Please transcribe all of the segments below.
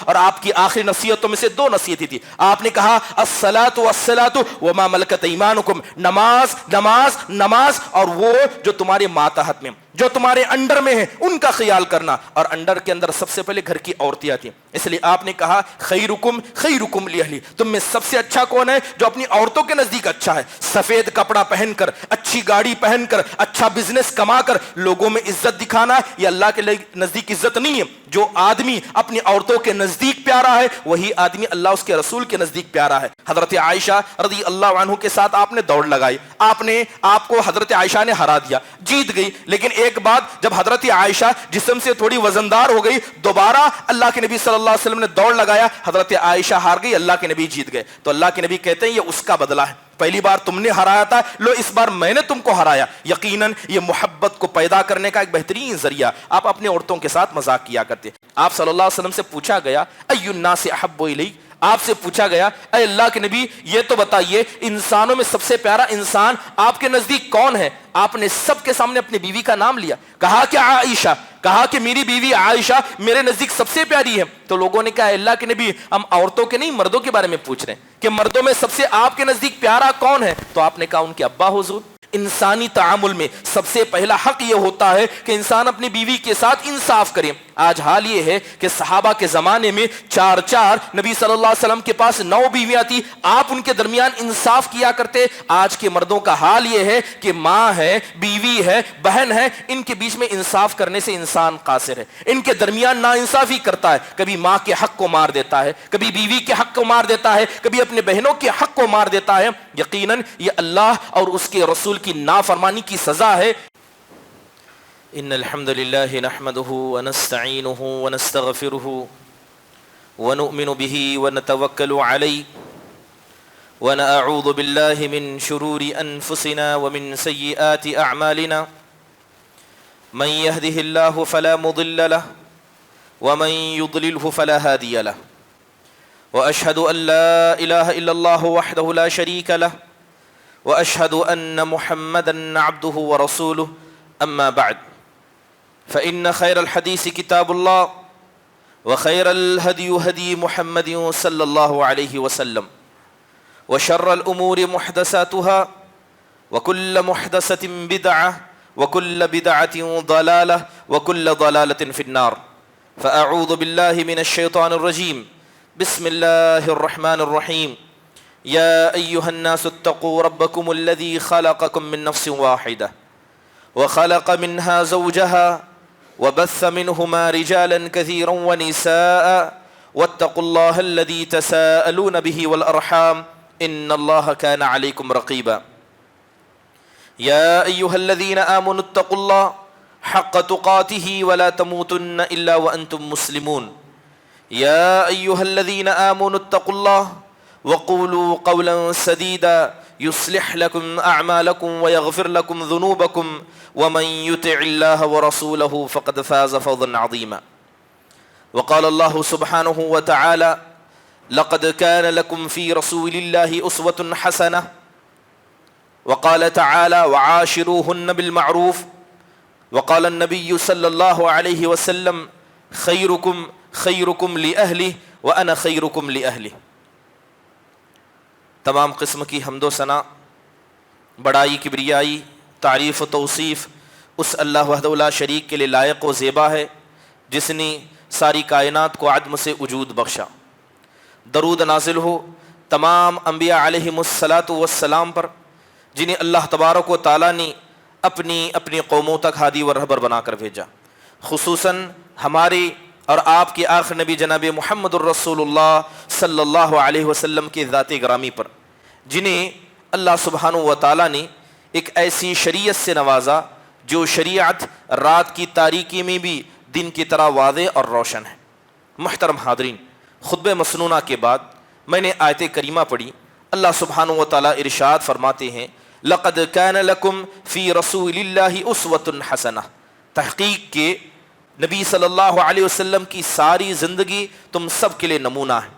اور آپ کی آخری نصیحتوں میں سے 2 نصیحتیں تھی. آپ نے کہا الصلاۃ والصلاۃ وما ملکت ایمانکم، نماز نماز نماز، اور وہ جو تمہارے ماتحت میں، جو تمہارے انڈر میں ہیں ان کا خیال کرنا. اور انڈر کے اندر سب سے پہلے گھر کی عورتیں آتی ہیں، اس لیے آپ نے کہا خیرکم خیرکم لاہلی، تم میں سب سے اچھا کون ہے؟ جو اپنی عورتوں کے نزدیک اچھا ہے. سفید کپڑا پہن کر، اچھی گاڑی پہن کر، اچھا بزنس کما کر لوگوں میں عزت دکھانا یہ اللہ کے نزدیک عزت نہیں ہے. جو آدمی اپنی عورتوں کے نزدیک پیارا ہے وہی آدمی اللہ اس کے رسول کے نزدیک پیارا ہے. حضرت عائشہ رضی اللہ عنہ کے ساتھ آپ نے دوڑ لگائی، آپ کو حضرت عائشہ نے ہرا دیا، جیت گئی. لیکن ایک بات، جب حضرت عائشہ جسم سے تھوڑی وزندار ہو گئی، دوبارہ اللہ کے نبی صلی اللہ علیہ وسلم نے دوڑ لگایا، حضرت عائشہ ہار گئی، اللہ کے نبی جیت گئے. تو اللہ کے نبی کہتے ہیں یہ اس کا بدلہ ہے. پہلی بار تم نے ہرایا تھا، لو اس بار میں نے تم کو ہرایا. یقیناً یہ محبت کو پیدا کرنے کا ایک بہترین ذریعہ. آپ اپنے عورتوں کے ساتھ مذاق کیا کرتے. آپ صلی اللہ علیہ وسلم سے پوچھا گیا ای الناس احب الیک، آپ سے پوچھا گیا اے اللہ کے نبی یہ تو بتائیے انسانوں میں سب سے پیارا انسان آپ کے نزدیک کون ہے؟ آپ نے سب کے سامنے اپنی بیوی کا نام لیا، کہا کہ عائشہ، کہا کہ میری بیوی عائشہ میرے نزدیک سب سے پیاری ہے. تو لوگوں نے کہا اے اللہ کے نبی ہم عورتوں کے نہیں مردوں کے بارے میں پوچھ رہے ہیں کہ مردوں میں سب سے آپ کے نزدیک پیارا کون ہے؟ تو آپ نے کہا ان کے ابا حضور. انسانی تعامل میں سب سے پہلا حق یہ ہوتا ہے کہ انسان اپنی بیوی کے ساتھ انصاف کرے. آج حال یہ ہے کہ صحابہ کے زمانے میں 4 نبی صلی اللہ علیہ وسلم کے پاس 9 بیویاں تھی، آپ ان کے درمیان انصاف کیا کرتے. آج کے مردوں کا حال یہ ہے کہ ماں ہے، بیوی ہے، بہن ہے، ان کے بیچ میں انصاف کرنے سے انسان قاصر ہے، ان کے درمیان ناانصافی کرتا ہے. کبھی ماں کے حق کو مار دیتا ہے، کبھی بیوی کے حق کو مار دیتا ہے، کبھی اپنے بہنوں کے حق کو مار دیتا ہے. یقیناً یہ اللہ اور اس کے رسول کی نافرمانی کی سزا ہے. ان الحمد لله نحمده ونستعينه ونستغفره ونؤمن به ونتوكل عليه ونعوذ بالله من شرور انفسنا ومن سيئات اعمالنا. من يهده الله فلا مضل له ومن يضلله فلا هادي له. واشهد ان لا اله الا الله وحده لا شريك له واشهد ان محمدا عبده ورسوله. اما بعد فان خير الحديث كتاب الله وخير الهدي هدي محمد صلى الله عليه وسلم وشر الامور محدثاتها وكل محدثة بدعة وكل بدعة ضلالة وكل ضلالة في النار. فاعوذ بالله من الشيطان الرجيم. بسم الله الرحمن الرحيم. يا ايها الناس اتقوا ربكم الذي خلقكم من نفس واحدة وخلق منها زوجها وبث منهما رجالا كثيرا ونساء واتقوا الله الذي تساءلون به والأرحام إن الله كان عليكم رقيبا. يا أيها الذين آمنوا اتقوا الله حق تقاته ولا تموتن إلا وأنتم مسلمون. يا أيها الذين آمنوا اتقوا الله وقولوا قولا سديدا يصلح لكم أعمالكم ويغفر لكم ذنوبكم ومن يطع الله ورسوله فقد فاز فوزا عظيما. وقال الله سبحانه وتعالى لقد كان لكم في رسول الله أسوة حسنة. وقال تعالى وعاشروهن بالمعروف. وقال النبي صلى الله عليه وسلم خيركم خيركم لأهله وأنا خيركم لأهله. تمام قسم کی حمد و ثنا، بڑائی، کبریائی، تعریف و توصیف اس اللہ وحدہ لا شریک کے لیے لائق و زیبا ہے جس نے ساری کائنات کو عدم سے وجود بخشا. درود نازل ہو تمام انبیاء علیہم الصلاۃ والسلام پر جنہیں اللہ تبارک و تعالیٰ نے اپنی قوموں تک ہادی و رہبر بنا کر بھیجا. خصوصاً ہمارے اور آپ کے آخر نبی جناب محمد الرسول اللہ صلی اللہ علیہ وسلم کے ذات گرامی پر جنہیں اللہ سبحانہ و تعالیٰ نے ایک ایسی شریعت سے نوازا جو شریعت رات کی تاریکی میں بھی دن کی طرح واضح اور روشن ہے. محترم حاضرین، خطبہ مسنونہ کے بعد میں نے آیت کریمہ پڑھی. اللہ سبحانہ و تعالیٰ ارشاد فرماتے ہیں لقد كان لكم في رسول الله اسوة حسنہ. تحقیق کے نبی صلی اللہ علیہ وسلم کی ساری زندگی تم سب کے لیے نمونہ ہے.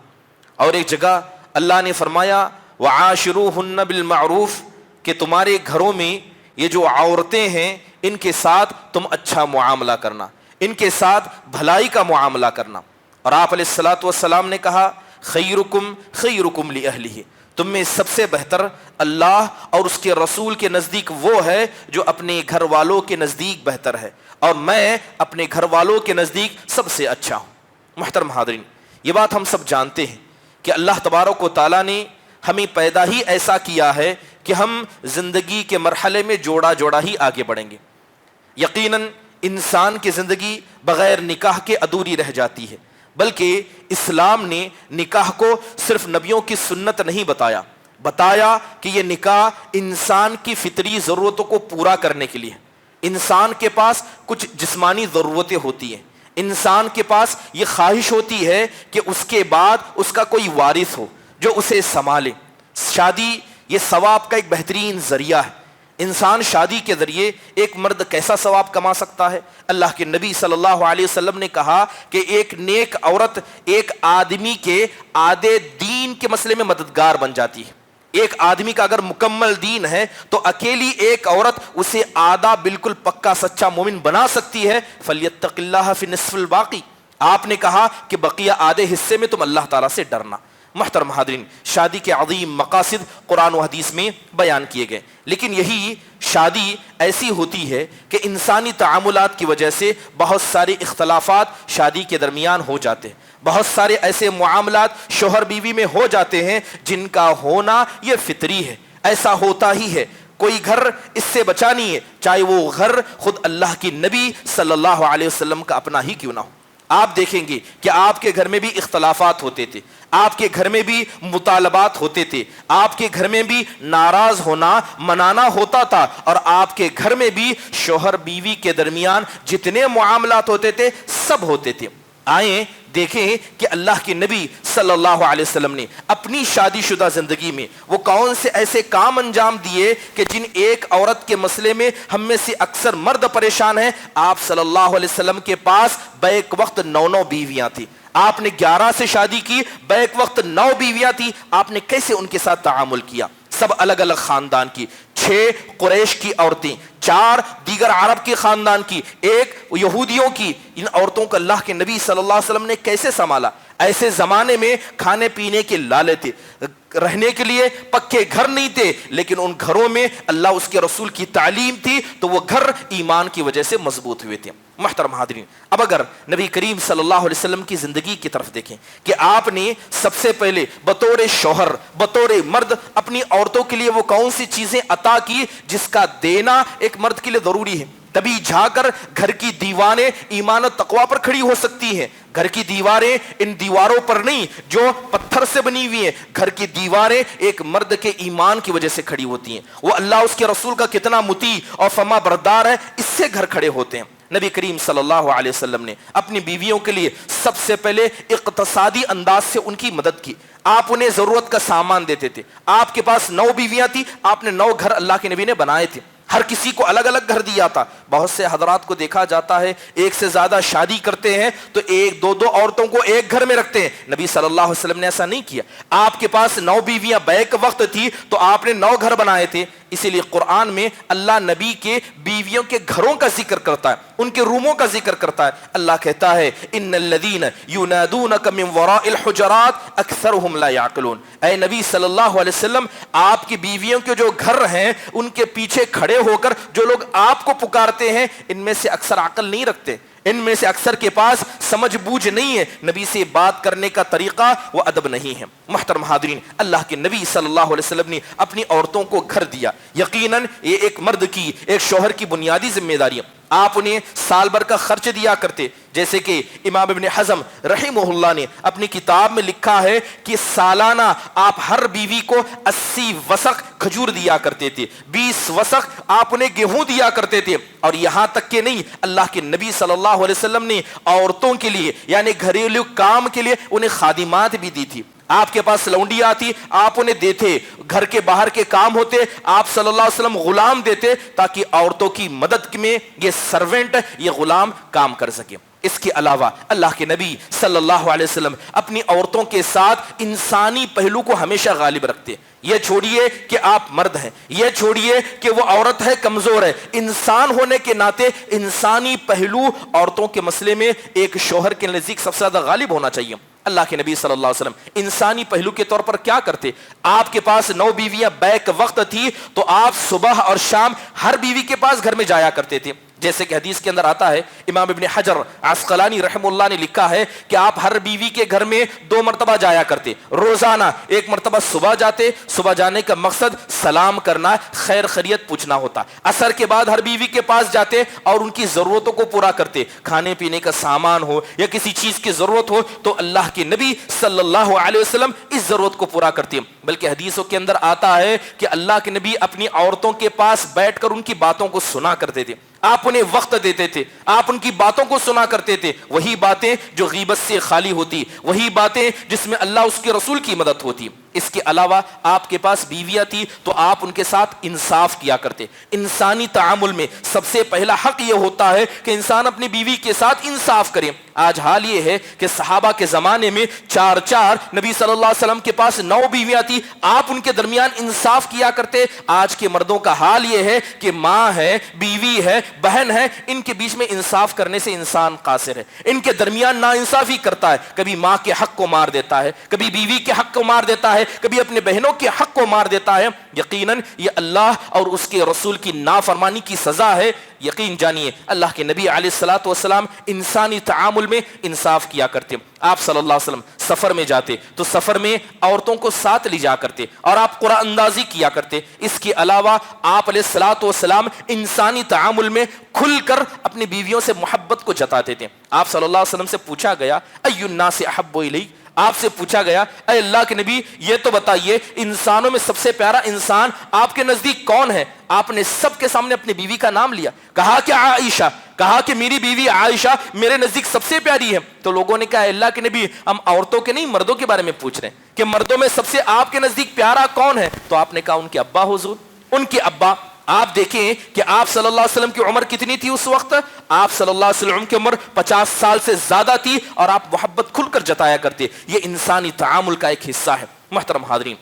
اور ایک جگہ اللہ نے فرمایا وعاشروہن بالمعروف کہ تمہارے گھروں میں یہ جو عورتیں ہیں ان کے ساتھ تم اچھا معاملہ کرنا، ان کے ساتھ بھلائی کا معاملہ کرنا. اور آپ علیہ الصلوۃ والسلام نے کہا خیرکم خیرکم لأہلہ، تم میں سب سے بہتر اللہ اور اس کے رسول کے نزدیک وہ ہے جو اپنے گھر والوں کے نزدیک بہتر ہے، اور میں اپنے گھر والوں کے نزدیک سب سے اچھا ہوں۔ محترم حاضرین، یہ بات ہم سب جانتے ہیں کہ اللہ تبارک و تعالیٰ نے ہمیں پیدا ہی ایسا کیا ہے کہ ہم زندگی کے مرحلے میں جوڑا جوڑا ہی آگے بڑھیں گے۔ یقیناً انسان کی زندگی بغیر نکاح کے ادھوری رہ جاتی ہے، بلکہ اسلام نے نکاح کو صرف نبیوں کی سنت نہیں بتایا کہ یہ نکاح انسان کی فطری ضرورتوں کو پورا کرنے کے لیے۔ انسان کے پاس کچھ جسمانی ضرورتیں ہوتی ہیں، انسان کے پاس یہ خواہش ہوتی ہے کہ اس کے بعد اس کا کوئی وارث ہو جو اسے سنبھالے۔ شادی یہ ثواب کا ایک بہترین ذریعہ ہے۔ انسان شادی کے ذریعے ایک مرد کیسا ثواب کما سکتا ہے؟ اللہ کے نبی صلی اللہ علیہ وسلم نے کہا کہ ایک نیک عورت ایک آدمی کے آدھے دین کے مسئلے میں مددگار بن جاتی ہے۔ ایک آدمی کا اگر مکمل دین ہے تو اکیلی ایک عورت اسے آدھا بالکل پکا سچا مومن بنا سکتی ہے۔ فَلْيَتَّقِ اللَّهَ فِي نِصْفِ الْبَاقِي، آپ نے کہا کہ بقیہ آدھے حصے میں تم اللہ تعالیٰ سے ڈرنا۔ محترم حاضرین، شادی کے عظیم مقاصد قرآن و حدیث میں بیان کیے گئے، لیکن یہی شادی ایسی ہوتی ہے کہ انسانی تعاملات کی وجہ سے بہت سارے اختلافات شادی کے درمیان ہو جاتے ہیں، بہت سارے ایسے معاملات شوہر بیوی میں ہو جاتے ہیں جن کا ہونا یہ فطری ہے، ایسا ہوتا ہی ہے، کوئی گھر اس سے بچا نہیں ہے، چاہے وہ گھر خود اللہ کی نبی صلی اللہ علیہ وسلم کا اپنا ہی کیوں نہ ہو۔ آپ دیکھیں گے کہ آپ کے گھر میں بھی اختلافات ہوتے تھے، آپ کے گھر میں بھی مطالبات ہوتے تھے، آپ کے گھر میں بھی ناراض ہونا منانا ہوتا تھا، اور آپ کے گھر میں بھی شوہر بیوی کے درمیان جتنے معاملات ہوتے تھے سب ہوتے تھے۔ آئیں دیکھیں کہ اللہ کے نبی صلی اللہ علیہ وسلم نے اپنی شادی شدہ زندگی میں وہ کون سے ایسے کام انجام دیے کہ جن ایک عورت کے مسئلے میں ہم میں سے اکثر مرد پریشان ہیں۔ آپ صلی اللہ علیہ وسلم کے پاس بیک وقت 9 بیویاں تھیں، آپ نے 11 سے شادی کی، بیک وقت 9 بیویاں تھیں۔ آپ نے کیسے ان کے ساتھ تعامل کیا؟ سب الگ الگ خاندان کی، 6 قریش کی عورتیں، 4 دیگر عرب کے خاندان کی، 1 یہودیوں کی۔ ان عورتوں کو اللہ کے نبی صلی اللہ علیہ وسلم نے کیسے سنبھالا؟ ایسے زمانے میں کھانے پینے کے لالے تھے، رہنے کے لیے پکے گھر نہیں تھے، لیکن ان گھروں میں اللہ اس کے رسول کی تعلیم تھی تو وہ گھر ایمان کی وجہ سے مضبوط ہوئے تھے۔ محترم حاضرین، اب اگر نبی کریم صلی اللہ علیہ وسلم کی زندگی کی طرف دیکھیں کہ آپ نے سب سے پہلے بطور شوہر بطور مرد اپنی عورتوں کے لیے وہ کون سی چیزیں عطا کی جس کا دینا ایک مرد کے لیے ضروری ہے، تبھی جا کر گھر کی دیواریں ایمان و تقوی پر کھڑی ہو سکتی ہیں۔ گھر کی دیواریں ان دیواروں پر نہیں جو پتھر سے بنی ہوئی ہیں، گھر کی دیواریں ایک مرد کے ایمان کی وجہ سے کھڑی ہوتی ہیں، وہ اللہ اس کے رسول کا کتنا مطیع اور فرما بردار ہے اس سے گھر کھڑے ہوتے ہیں۔ نبی کریم صلی اللہ علیہ وسلم نے اپنی بیویوں کے لیے سب سے پہلے اقتصادی انداز سے ان کی مدد کی۔ آپ انہیں ضرورت کا سامان دیتے تھے۔ آپ کے پاس 9 بیویاں تھیں، آپ نے 9 گھر اللہ کے نبی نے بنائے تھے، ہر کسی کو الگ الگ گھر دیا تھا۔ بہت سے حضرات کو دیکھا جاتا ہے ایک سے زیادہ شادی کرتے ہیں تو 1-2 عورتوں کو ایک گھر میں رکھتے ہیں۔ نبی صلی اللہ علیہ وسلم نے ایسا نہیں کیا۔ آپ کے پاس 9 بیویاں بیک وقت تھی تو آپ نے 9 گھر بنائے تھے۔ اسی لیے قرآن میں اللہ نبی کے بیویوں کے گھروں کا ذکر کرتا ہے، ان کے روموں کا ذکر کرتا ہے۔ اللہ کہتا ہے ان الذین ینادونک من وراء الحجرات اکثرهم لا یعقلون۔ اے نبی صلی اللہ علیہ وسلم، آپ کی بیویوں کے جو گھر ہیں ان کے پیچھے کھڑے ہو کر جو لوگ آپ کو پکارتے ہیں ان میں سے اکثر عقل نہیں رکھتے، ان میں سے اکثر کے پاس سمجھ بوجھ نہیں ہے، نبی سے بات کرنے کا طریقہ وہ ادب نہیں ہے۔ محترم حاضرین، اللہ کے نبی صلی اللہ علیہ وسلم نے اپنی عورتوں کو گھر دیا۔ یقیناً یہ ایک مرد کی، ایک شوہر کی بنیادی ذمہ داری ہے۔ آپ انہیں سال بھر کا خرچ دیا کرتے، جیسے کہ امام ابن حزم رحمہ اللہ نے اپنی کتاب میں لکھا ہے کہ سالانہ آپ ہر بیوی کو 80 وسق کھجور دیا کرتے تھے، 20 وسق آپ انہیں گیہوں دیا کرتے تھے، اور یہاں تک کہ نہیں، اللہ کے نبی صلی اللہ علیہ وسلم نے عورتوں کے لیے یعنی گھریلو کام کے لیے انہیں خادمات بھی دی تھی۔ آپ کے پاس لونڈی آتی، آپ انہیں دیتے، گھر کے باہر کے کام ہوتے، آپ صلی اللہ علیہ وسلم غلام دیتے تاکہ عورتوں کی مدد میں یہ سرونٹ، یہ غلام کام کر سکے۔ اس کے علاوہ اللہ کے نبی صلی اللہ علیہ وسلم اپنی عورتوں کے ساتھ انسانی پہلو کو ہمیشہ غالب رکھتے. یہ چھوڑیے کہ آپ مرد ہیں, یہ چھوڑیے کہ وہ عورت ہے, کمزور ہے, انسان ہونے کے ناطے انسانی پہلو عورتوں کے مسئلے میں ایک شوہر کے نزدیک سب سے زیادہ غالب ہونا چاہیے. اللہ کے نبی صلی اللہ علیہ وسلم انسانی پہلو کے طور پر کیا کرتے؟ آپ کے پاس 9 بیویاں بیک وقت تھی تو آپ صبح اور شام ہر بیوی کے پاس گھر میں جایا کرتے تھے. جیسے کہ حدیث کے اندر آتا ہے, امام ابن حجر عسقلانی رحم اللہ نے لکھا ہے کہ آپ ہر بیوی کے گھر میں 2 مرتبہ جایا کرتے روزانہ. ایک مرتبہ صبح جاتے, صبح جانے کا مقصد سلام کرنا, خیر خیریت پوچھنا ہوتا. عصر کے بعد ہر بیوی کے پاس جاتے اور ان کی ضرورتوں کو پورا کرتے, کھانے پینے کا سامان ہو یا کسی چیز کی ضرورت ہو تو اللہ کے نبی صلی اللہ علیہ وسلم اس ضرورت کو پورا کرتے. بلکہ حدیثوں کے اندر آتا ہے کہ اللہ کے نبی اپنی عورتوں کے پاس بیٹھ کر ان کی باتوں کو سنا کرتے تھے. آپ انہیں وقت دیتے تھے, آپ ان کی باتوں کو سنا کرتے تھے, وہی باتیں جو غیبت سے خالی ہوتی, وہی باتیں جس میں اللہ اس کے رسول کی مدد ہوتی. اس کے علاوہ آپ کے پاس بیویاں تھی تو آپ ان کے ساتھ انصاف کیا کرتے. انسانی تعامل میں سب سے پہلا حق یہ ہوتا ہے کہ انسان اپنی بیوی کے ساتھ انصاف کرے. آج حال یہ ہے کہ صحابہ کے زمانے میں 4 نبی صلی اللہ علیہ وسلم کے پاس 9 بیویاں تھی, آپ ان کے درمیان انصاف کیا کرتے. آج کے مردوں کا حال یہ ہے کہ ماں ہے, بیوی ہے, بہن ہے, ان کے بیچ میں انصاف کرنے سے انسان قاصر ہے. ان کے درمیان ناانصافی کرتا ہے, کبھی ماں کے حق کو مار دیتا ہے, کبھی بیوی کے حق کو مار دیتا ہے, کبھی اپنے بہنوں کے حق کو مار دیتا ہے. یقیناً یہ اللہ اور اس کے رسول کی نافرمانی کی سزا ہے. یقین جانیے اللہ کے نبی علیہ الصلوۃ والسلام انسانی تعامل میں انصاف کیا کرتے. آپ صلی اللہ علیہ وسلم سفر میں جاتے تو سفر میں عورتوں کو ساتھ لے جا کرتے اور آپ قرآن اندازی کیا کرتے. اس کے علاوہ آپ علیہ الصلوۃ والسلام انسانی تعامل میں کھل کر اپنی بیویوں سے محبت کو جتاتے تھے. آپ صلی اللہ علیہ وسلم سے پوچھا گیا ای الناس احب الیک, آپ سے پوچھا گیا اے اللہ کے نبی یہ تو بتائیے انسانوں میں سب سے پیارا انسان آپ کے نزدیک کون ہے؟ آپ نے سب کے سامنے اپنی بیوی کا نام لیا, کہا کہ عائشہ, کہا کہ میری بیوی عائشہ میرے نزدیک سب سے پیاری ہے. تو لوگوں نے کہا اللہ کے نبی ہم عورتوں کے نہیں مردوں کے بارے میں پوچھ رہے ہیں کہ مردوں میں سب سے آپ کے نزدیک پیارا کون ہے؟ تو آپ نے کہا ان کے ابا حضور, ان کے ابا. آپ دیکھیں کہ آپ صلی اللہ علیہ وسلم کی عمر کتنی تھی اس وقت؟ آپ صلی اللہ علیہ وسلم کی عمر 50 سال سے زیادہ تھی اور آپ محبت کھل کر جتایا کرتے. یہ انسانی تعامل کا ایک حصہ ہے. محترم حاضرین,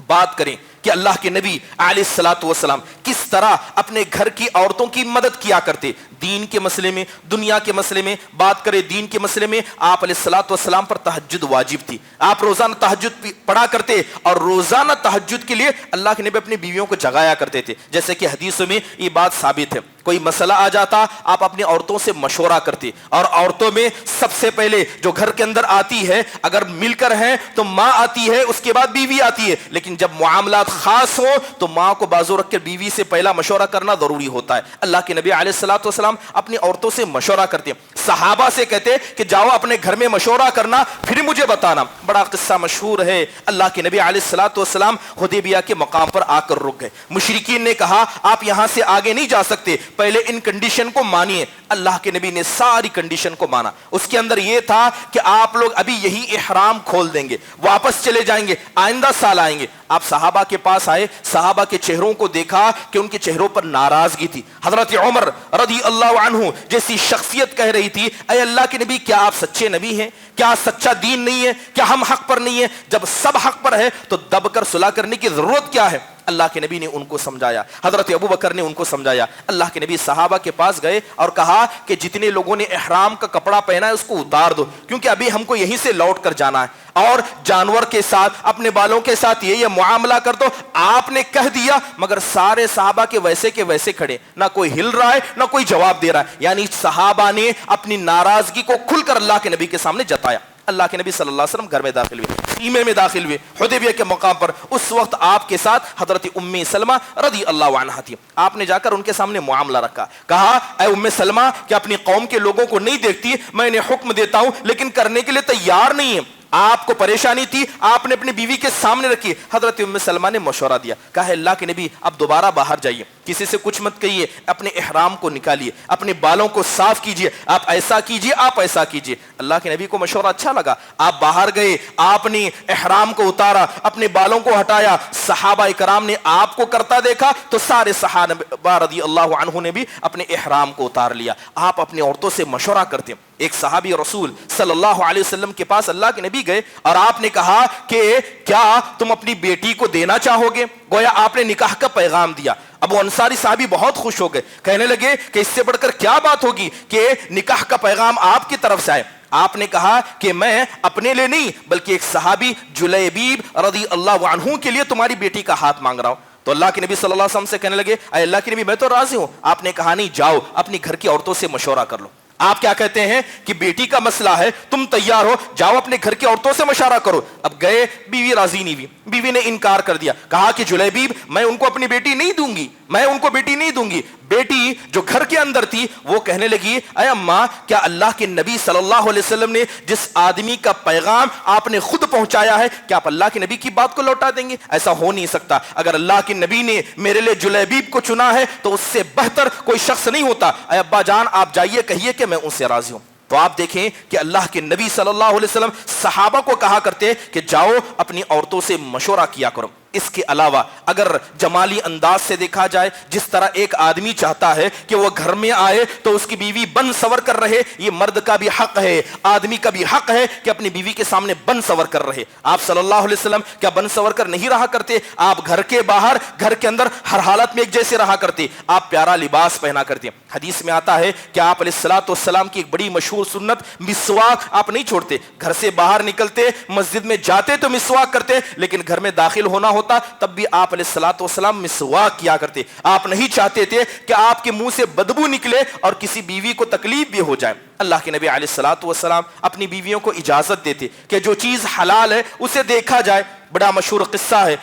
بات کریں کہ اللہ کے نبی علیہ الصلوۃ والسلام کس طرح اپنے گھر کی عورتوں کی مدد کیا کرتے. دین کے مسئلے میں, دنیا کے مسئلے میں, بات کریں دین کے مسئلے میں, آپ علیہ الصلوۃ والسلام پر تہجد واجب تھی. آپ روزانہ تہجد پڑھا کرتے اور روزانہ تہجد کے لیے اللہ کے نبی اپنی بیویوں کو جگایا کرتے تھے. جیسے کہ حدیثوں میں یہ بات ثابت ہے, کوئی مسئلہ آ جاتا آپ اپنی عورتوں سے مشورہ کرتے, اور عورتوں میں سب سے پہلے جو گھر کے اندر آتی ہے اگر مل کر ہیں تو ماں آتی ہے, اس کے بعد بیوی آتی ہے. لیکن جب معاملات خاص ہو تو ماں کو بازو رکھ کر بیوی سے پہلا مشورہ کرنا ضروری ہوتا ہے. اللہ کے نبی علیہ الصلوۃ والسلام اپنی عورتوں سے مشورہ کرتے, صحابہ سے کہتے کہ جاؤ اپنے گھر میں مشورہ کرنا پھر مجھے بتانا. بڑا قصہ مشہور ہے, اللہ کے نبی علیہ الصلوۃ والسلام حدیبیہ کے مقام پر آ کر رک گئے. مشرکین نے کہا آپ یہاں سے آگے نہیں جا سکتے, پہلے ان کنڈیشن کو مانیے. اللہ کے نبی نے ساری کنڈیشن کو مانا. اس کے اندر یہ تھا کہ آپ لوگ ابھی یہی احرام کھول دیں گے, واپس چلے جائیں گے, آئندہ سال آئیں گے. آپ صحابہ کے پاس آئے, صحابہ کے چہروں کو دیکھا کہ ان کے چہروں پر ناراضگی تھی. حضرت عمر رضی اللہ عنہ جیسی شخصیت کہہ رہی تھی اے اللہ کے نبی کیا آپ سچے نبی ہیں؟ کیا سچا دین نہیں ہے؟ کیا ہم حق پر نہیں ہیں؟ جب سب حق پر ہے تو دب کر صلح کرنے کی ضرورت کیا ہے؟ اللہ کے نبی نے ان کو سمجھایا, حضرت ابو بکر نے ان کو سمجھایا. اللہ کے نبی صحابہ کے پاس گئے اور کہا کہ جتنے لوگوں نے احرام کا کپڑا پہنا ہے اس کو اتار دو, کیونکہ ابھی ہم کو یہیں سے لوٹ کر جانا ہے, اور جانور کے ساتھ اپنے بالوں کے ساتھ یہ معاملہ کر دو. آپ نے کہہ دیا مگر سارے صحابہ کے ویسے کھڑے, نہ کوئی ہل رہا ہے نہ کوئی جواب دے رہا ہے. یعنی صحابہ نے اپنی ناراضگی کو کھل کر اللہ کے نبی کے سامنے جتایا. اللہ کے نبی صلی اللہ علیہ وسلم گھر میں داخل ہوئے, خیمے میں داخل ہوئے حدیبیہ کے مقام پر. اس وقت آپ کے ساتھ حضرت ام سلمہ رضی اللہ عنہا تھی. آپ نے جا کر ان کے سامنے معاملہ رکھا, کہا اے ام سلمہ کیا اپنی قوم کے لوگوں کو نہیں دیکھتی, میں انہیں حکم دیتا ہوں لیکن کرنے کے لیے تیار نہیں ہے. آپ کو پریشانی تھی, آپ نے اپنی بیوی کے سامنے رکھی. حضرت ام سلمہ نے مشورہ دیا, کہا اللہ کے نبی اب دوبارہ باہر جائیے, کسی سے کچھ مت کہیے، اپنے احرام کو نکالیے، اپنے بالوں کو صاف کیجیے، آپ ایسا کیجیے، آپ ایسا کیجیے۔ اللہ کے نبی کو مشورہ اچھا لگا، آپ باہر گئے، آپ نے احرام کو اتارا، اپنے بالوں کو ہٹایا، صحابہ کرام نے آپ کو کرتا دیکھا تو سارے صحابہ رضی اللہ عنہ نے بھی اپنے احرام کو اتار لیا۔ آپ اپنی عورتوں سے مشورہ کرتے ہیں۔ ایک صحابی رسول صلی اللہ علیہ وسلم کے پاس اللہ کے نبی گئے اور آپ نے کہا کہ کیا تم اپنی بیٹی کو دینا چاہو گے؟ گویا آپ نے نکاح کا پیغام دیا۔ ابو انصاری صحابی بہت خوش ہو گئے، کہنے لگے کہ اس سے بڑھ کر کیا بات ہوگی کہ نکاح کا پیغام آپ کی طرف سے آئے۔ آپ نے کہا کہ میں اپنے لیے نہیں بلکہ ایک صحابی جلیبیب رضی اللہ عنہ کے لیے تمہاری بیٹی کا ہاتھ مانگ رہا ہوں۔ تو اللہ کے نبی صلی اللہ علیہ وسلم سے کہنے لگے اے اللہ کے نبی میں تو راضی ہوں۔ آپ نے کہا نہیں، جاؤ اپنی گھر کی عورتوں سے مشورہ کر لو۔ آپ کیا کہتے ہیں کہ بیٹی کا مسئلہ ہے، تم تیار ہو، جاؤ اپنے گھر کی عورتوں سے مشورہ کرو۔ اب گئے، بیوی راضی نہیں ہوئی، بیوی نے انکار کر دیا، کہا کہ جلیبیب میں ان کو اپنی بیٹی نہیں دوں گی، میں ان کو بیٹی نہیں دوں گی۔ بیٹی جو گھر کے اندر تھی وہ کہنے لگی اے اماں، کیا اللہ کے نبی صلی اللہ علیہ وسلم نے جس آدمی کا پیغام آپ نے خود پہنچایا ہے، کیا آپ اللہ کے نبی کی بات کو لوٹا دیں گے؟ ایسا ہو نہیں سکتا۔ اگر اللہ کے نبی نے میرے لیے جلیبیب کو چنا ہے تو اس سے بہتر کوئی شخص نہیں ہوتا۔ اے ابا جان آپ جائیے، کہیے کہ میں ان سے راضی ہوں۔ تو آپ دیکھیں کہ اللہ کے نبی صلی اللہ علیہ وسلم صحابہ کو کہا کرتے کہ جاؤ اپنی عورتوں سے مشورہ کیا کرو۔ اس کے علاوہ اگر جمالی انداز سے دیکھا جائے، جس طرح ایک آدمی چاہتا ہے کہ وہ گھر میں آئے تو اس کی بیوی بن سور کر رہے، یہ مرد کا بھی حق ہے، آدمی کا بھی حق ہے کہ اپنی بیوی کے سامنے بن سور کر رہے۔ آپ صلی اللہ علیہ وسلم کیا بن سور کر نہیں رہا کرتے؟ آپ گھر کے باہر، گھر کے اندر ہر حالت میں ایک جیسے رہا کرتے۔ آپ پیارا لباس پہنا کرتے۔ حدیث میں آتا ہے کہ آپ علیہ الصلوۃ والسلام کی ایک بڑی مشہور سنت مسواک آپ نہیں چھوڑتے۔ گھر سے باہر نکلتے، مسجد میں جاتے تو مسواک کرتے، لیکن گھر میں داخل ہونا ہوتا تب بھی آپ علیہ الصلوۃ والسلام مسواک کیا کرتے۔ آپ نہیں چاہتے تھے کہ آپ کے منہ سے بدبو نکلے اور کسی بیوی کو تکلیف بھی ہو جائے۔ اللہ کے نبی علیہ الصلوۃ والسلام اپنی بیویوں کو اجازت دیتے کہ جو چیز حلال ہے اسے دیکھا جائے۔ بڑا مشہور قصہ ہے،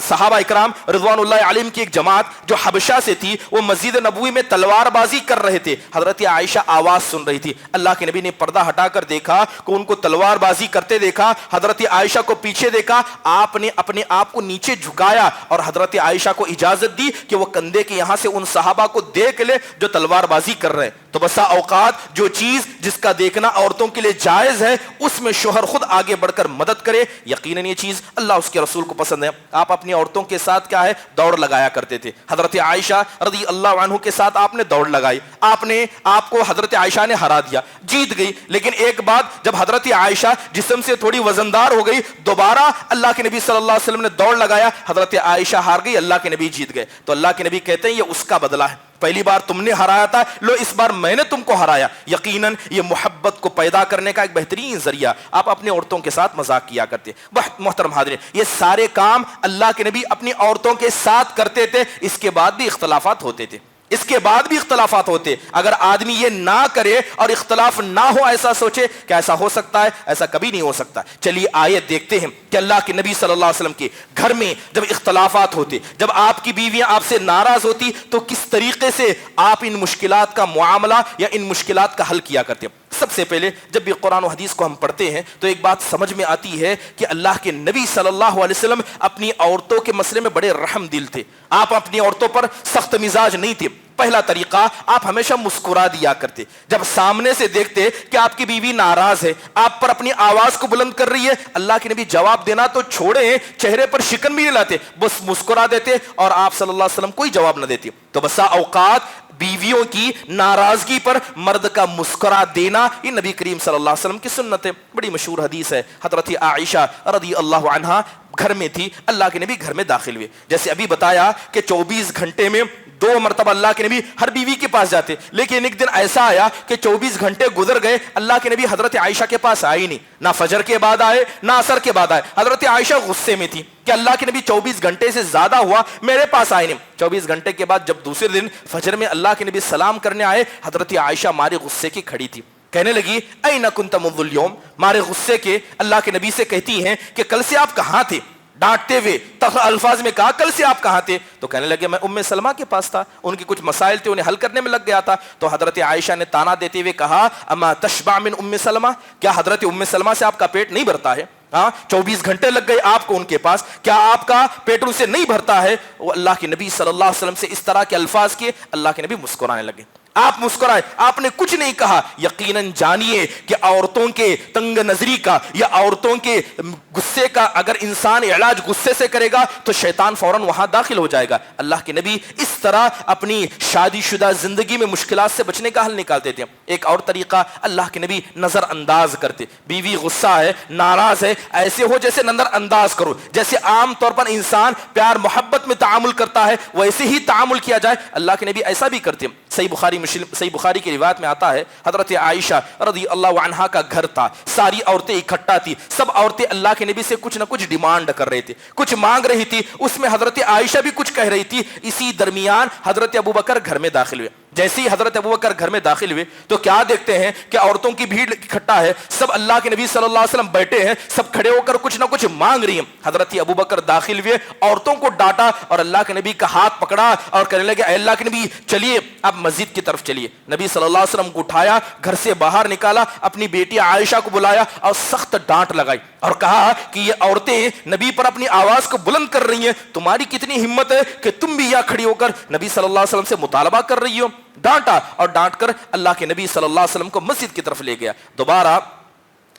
صحابہ اکرام رضوان اللہ علیہم کی ایک جماعت جو حبشہ سے تھی، وہ مسجد نبوی میں تلوار بازی کر رہے تھے۔ حضرت عائشہ آواز سن رہی تھی، اللہ کے نبی نے پردہ ہٹا کر دیکھا کہ ان کو تلوار بازی کرتے دیکھا۔ حضرت عائشہ کو پیچھے دیکھا، آپ نے اپنے آپ کو نیچے جھکایا اور حضرت عائشہ کو اجازت دی کہ وہ کندھے کے یہاں سے ان صحابہ کو دیکھ لے جو تلوار بازی کر رہے ہیں۔ تو بسا اوقات جو چیز جس کا دیکھنا عورتوں کے لیے جائز ہے، اس میں شوہر خود آگے بڑھ کر مدد کرے، یقیناً یہ چیز اللہ اس کے رسول کو پسند ہے۔ آپ اپنی عورتوں کے ساتھ کیا ہے، دوڑ لگایا کرتے تھے۔ حضرت عائشہ رضی اللہ عنہ کے ساتھ آپ نے دوڑ لگائی، آپ کو حضرت عائشہ نے ہرا دیا، جیت گئی۔ لیکن ایک بات، جب حضرت عائشہ جسم سے تھوڑی وزندار ہو گئی، دوبارہ اللہ کے نبی صلی اللہ علیہ وسلم نے دوڑ لگایا، حضرت عائشہ ہار گئی، اللہ کے نبی جیت گئے۔ تو اللہ کے نبی کہتے ہیں یہ اس کا بدلہ ہے، پہلی بار تم نے ہرایا تھا، لو اس بار میں نے تم کو ہرایا۔ یقیناً یہ محبت کو پیدا کرنے کا ایک بہترین ذریعہ۔ آپ اپنی عورتوں کے ساتھ مذاق کیا کرتے۔ محترم حاضرین، یہ سارے کام اللہ کے نبی اپنی عورتوں کے ساتھ کرتے تھے، اس کے بعد بھی اختلافات ہوتے تھے، اس کے بعد بھی اختلافات ہوتے۔ اگر آدمی یہ نہ کرے اور اختلاف نہ ہو، ایسا سوچے کہ ایسا ہو سکتا ہے، ایسا کبھی نہیں ہو سکتا۔ چلیے آیت دیکھتے ہیں کہ اللہ کے نبی صلی اللہ علیہ وسلم کے گھر میں جب اختلافات ہوتے، جب آپ کی بیویاں آپ سے ناراض ہوتی تو کس طریقے سے آپ ان مشکلات کا معاملہ یا ان مشکلات کا حل کیا کرتے۔ سب سے پہلے جب بھی قرآن و حدیث کو ہم پڑھتے ہیں تو ایک بات سمجھ میں آتی ہے کہ اللہ کے نبی صلی اللہ علیہ وسلم اپنی عورتوں کے مسئلے میں بڑے رحم دل تھے۔ آپ اپنی عورتوں پر سخت مزاج نہیں تھے۔ پہلا طریقہ، آپ ہمیشہ مسکرا دیا کرتے۔ جب سامنے سے دیکھتے کہ آپ کی بیوی ناراض ہے، آپ پر اپنی آواز کو بلند کر رہی ہے، اللہ کے نبی جواب دینا تو چھوڑیں، چہرے پر شکن بھی نہیں لاتے، بس مسکرا دیتے اور آپ صلی اللہ علیہ وسلم کوئی جواب نہ دیتے۔ تو بسا اوقات بیویوں کی ناراضگی پر مرد کا مسکرا دینا یہ نبی کریم صلی اللہ علیہ وسلم کی سنت ہے۔ بڑی مشہور حدیث ہے، حضرت عائشہ رضی اللہ عنہا گھر میں تھی، اللہ کے نبی گھر میں داخل ہوئے۔ جیسے ابھی بتایا کہ 24 گھنٹے میں 2 مرتبہ اللہ کے نبی ہر بیوی کے پاس جاتے، لیکن ایک دن ایسا آیا کہ 24 گھنٹے گزر گئے، اللہ کے نبی حضرت عائشہ کے پاس آئے نہیں، نہ فجر کے بعد آئے نہ عصر کے بعد آئے۔ حضرت عائشہ غصے میں تھی کہ اللہ کے نبی 24 گھنٹے سے زیادہ ہوا میرے پاس آئے نہیں۔ 24 گھنٹے کے بعد جب دوسرے دن فجر میں اللہ کے نبی سلام کرنے آئے، حضرت عائشہ مارے غصے کی کھڑی تھی، کہنے لگی اینا کنت منذ اليوم، مارے غصے کے اللہ کے نبی سے کہتی ہیں کہ کل سے آپ کہاں تھے، ڈانٹتے ہوئے الفاظ میں کہا کل سے آپ کہاں تھے؟ تو کہنے لگے میں ام سلمہ کے پاس تھا، ان کی کچھ مسائل تھے انہیں حل کرنے میں لگ گیا تھا۔ تو حضرت عائشہ نے تانا دیتے ہوئے کہا اما تشبع من ام سلمہ، کیا حضرت ام سلمہ سے آپ کا پیٹ نہیں بھرتا ہے؟ ہاں 24 گھنٹے لگ گئے آپ کو ان کے پاس, کیا آپ کا پیٹ ان سے نہیں بھرتا ہے؟ وہ اللہ کے نبی صلی اللہ علیہ وسلم سے اس طرح کے الفاظ کیے, اللہ کے نبی مسکرانے لگے. آپ مسکرائے, آپ نے کچھ نہیں کہا. یقیناً جانیے کہ عورتوں کے تنگ نظری کا یا عورتوں کے غصے کا اگر انسان علاج غصے سے کرے گا تو شیطان فوراً وہاں داخل ہو جائے گا. اللہ کے نبی اس طرح اپنی شادی شدہ زندگی میں مشکلات سے بچنے کا حل نکالتے تھے. ایک اور طریقہ, اللہ کے نبی نظر انداز کرتے. بیوی غصہ ہے, ناراض ہے, ایسے ہو جیسے نظر انداز کرو. جیسے عام طور پر انسان پیار محبت میں تعامل کرتا ہے ویسے ہی تعامل کیا جائے. اللہ کے نبی ایسا بھی کرتے. صحیح بخاری کی روایت میں آتا ہے, حضرت عائشہ رضی اللہ عنہا کا گھر تھا, ساری عورتیں اکٹھا تھی, سب عورتیں اللہ کے نبی سے کچھ نہ کچھ ڈیمانڈ کر رہی تھی, کچھ مانگ رہی تھی. اس میں حضرت عائشہ بھی کچھ کہہ رہی تھی. اسی درمیان حضرت ابوبکر گھر میں داخل ہوئے. جیسے ہی حضرت ابوبکر گھر میں داخل ہوئے تو کیا دیکھتے ہیں کہ عورتوں کی بھیڑ اکٹھا ہے, سب اللہ کے نبی صلی اللہ علیہ وسلم بیٹھے ہیں, سب کھڑے ہو کر کچھ نہ کچھ مانگ رہی ہیں. حضرت ابوبکر داخل ہوئے, عورتوں کو ڈانٹا اور اللہ کے نبی کا ہاتھ پکڑا اور کہنے لگے اے اللہ کے نبی چلیے آپ مسجد کی طرف چلیے. نبی صلی اللہ علیہ وسلم کو اٹھایا, گھر سے باہر نکالا, اپنی بیٹی عائشہ کو بلایا اور سخت ڈانٹ لگائی اور کہا کہ یہ عورتیں نبی پر اپنی آواز کو بلند کر رہی ہیں, تمہاری کتنی ہمت ہے کہ تم بھی یہاں کھڑی ہو کر نبی صلی اللہ علیہ وسلم سے مطالبہ کر رہی ہو. ڈانٹا اور ڈانٹ کر اللہ کے نبی صلی اللہ علیہ وسلم کو مسجد کی طرف لے گیا. دوبارہ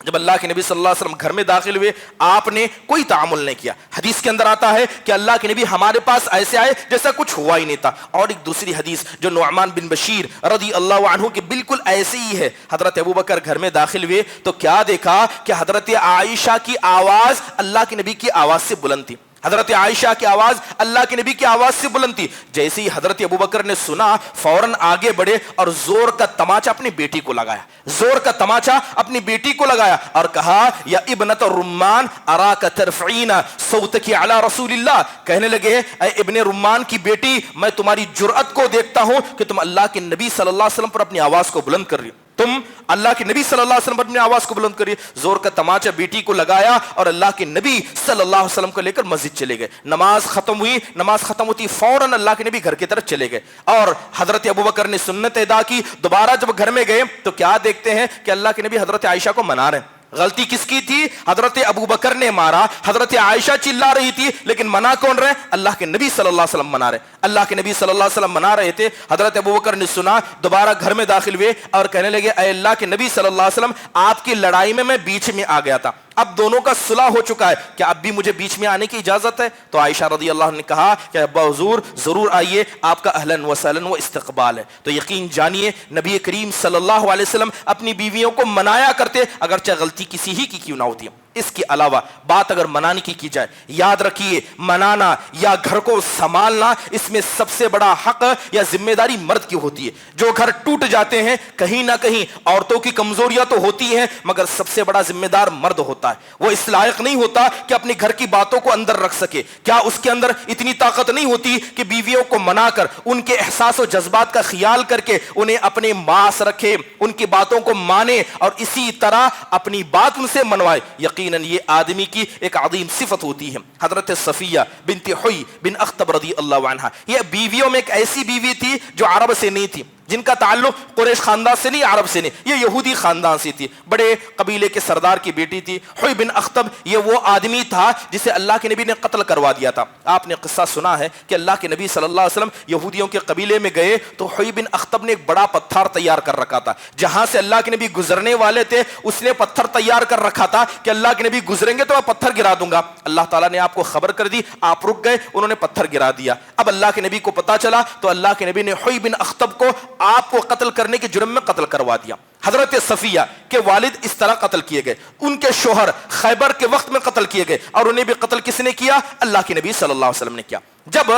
جب اللہ کے نبی صلی اللہ علیہ وسلم گھر میں داخل ہوئے آپ نے کوئی تعامل نہیں کیا. حدیث کے اندر آتا ہے کہ اللہ کے نبی ہمارے پاس ایسے آئے جیسا کچھ ہوا ہی نہیں تھا. اور ایک دوسری حدیث جو نعمان بن بشیر رضی اللہ عنہ کی بالکل ایسے ہی ہے, حضرت ابوبکر گھر میں داخل ہوئے تو کیا دیکھا کہ حضرت عائشہ کی آواز اللہ کے نبی کی آواز سے بلند تھی. حضرت عائشہ کی آواز اللہ کے نبی کی آواز سے بلند تھی. جیسے ہی حضرت ابوبکر نے سنا فوراً آگے بڑھے اور زور کا تماچا اپنی بیٹی کو لگایا, زور کا تماچا اپنی بیٹی کو لگایا اور کہا یا ابنت الرمان اراک ترفعین صوتک علی رسول اللہ. کہنے لگے اے ابن رمان کی بیٹی, میں تمہاری جرأت کو دیکھتا ہوں کہ تم اللہ کے نبی صلی اللہ علیہ وسلم پر اپنی آواز کو بلند کر رہی ہو, تم اللہ کے نبی صلی اللہ علیہ وسلم پر اپنی آواز کو بلند کریے. زور کا تماچا بیٹی کو لگایا اور اللہ کے نبی صلی اللہ علیہ وسلم کو لے کر مسجد چلے گئے. نماز ختم ہوئی, نماز ختم ہوتی فوراً اللہ کے نبی گھر کی طرف چلے گئے اور حضرت ابوبکر نے سنت ادا کی. دوبارہ جب گھر میں گئے تو کیا دیکھتے ہیں کہ اللہ کے نبی حضرت عائشہ کو منا رہے ہیں. غلطی کس کی تھی؟ حضرت ابوبکر نے مارا, حضرت عائشہ چلا رہی تھی, لیکن منا کون رہے؟ اللہ کے نبی صلی اللہ علیہ وسلم منا رہے. اللہ کے نبی صلی اللہ علیہ وسلم منا رہے تھے. حضرت ابوبکر نے سنا, دوبارہ گھر میں داخل ہوئے اور کہنے لگے اے اللہ کے نبی صلی اللہ علیہ وسلم, آپ کی لڑائی میں بیچ میں آ گیا تھا, اب دونوں کا صلح ہو چکا ہے, کیا اب بھی مجھے بیچ میں آنے کی اجازت ہے؟ تو عائشہ رضی اللہ عنہ نے کہا کہ ابا حضور ضرور آئیے, آپ کا اہلاً و سہلاً و استقبال ہے. تو یقین جانیے نبی کریم صلی اللہ علیہ وسلم اپنی بیویوں کو منایا کرتے, اگرچہ غلطی کسی ہی کی کیوں نہ ہوتی ہے. اس کے علاوہ بات اگر منانے کی جائے, یاد رکھیے منانا یا گھر کو سنبھالنا اس میں سب سے بڑا حق یا ذمہ داری مرد کی ہوتی ہے. جو گھر ٹوٹ جاتے ہیں کہیں نہ کہیں عورتوں کی کمزوریاں تو ہوتی ہیں, مگر سب سے بڑا ذمہ دار مرد ہوتا ہے. وہ اس لائق نہیں ہوتا کہ اپنے گھر کی باتوں کو اندر رکھ سکے. کیا اس کے اندر اتنی طاقت نہیں ہوتی کہ بیویوں کو منا کر ان کے احساس و جذبات کا خیال کر کے انہیں اپنے ماس رکھے, ان کی باتوں کو مانے اور اسی طرح اپنی بات ان سے منوائے؟ یقیناً یہ آدمی کی ایک عظیم صفت ہوتی ہے. حضرت صفیہ بنت حوی بن اخطب رضی اللہ عنہا, یہ بیویوں میں ایک ایسی بیوی تھی جو عرب سے نہیں تھی, جن کا تعلق قریش خاندان سے نہیں, عرب سے نہیں, یہ یہودی خاندان سے تھی. بڑے قبیلے کے سردار کی بیٹی تھی. حوی بن اخطب یہ وہ آدمی تھا جسے اللہ کے نبی نے قتل کروا دیا تھا. آپ نے قصہ سنا ہے کہ اللہ کے نبی صلی اللہ علیہ وسلم یہودیوں کے قبیلے میں گئے تو حوی بن اخطب نے ایک بڑا پتھر تیار کر رکھا تھا. جہاں سے اللہ کے نبی گزرنے والے تھے اس نے پتھر تیار کر رکھا تھا کہ اللہ کے نبی گزریں گے تو میں پتھر گرا دوں گا. اللہ تعالیٰ نے آپ کو خبر کر دی, آپ رک گئے, انہوں نے پتھر گرا دیا. اب اللہ کے نبی کو پتا چلا تو اللہ کے نبی نے حوی بن اخطب کو آپ کو قتل کرنے کے جرم میں قتل کروا دیا. حضرت صفیہ کے والد اس طرح قتل کیے گئے, ان کے شوہر خیبر کے وقت میں قتل کیے گئے, اور انہیں بھی قتل کس نے کیا؟ اللہ کے نبی صلی اللہ علیہ وسلم نے کیا. جب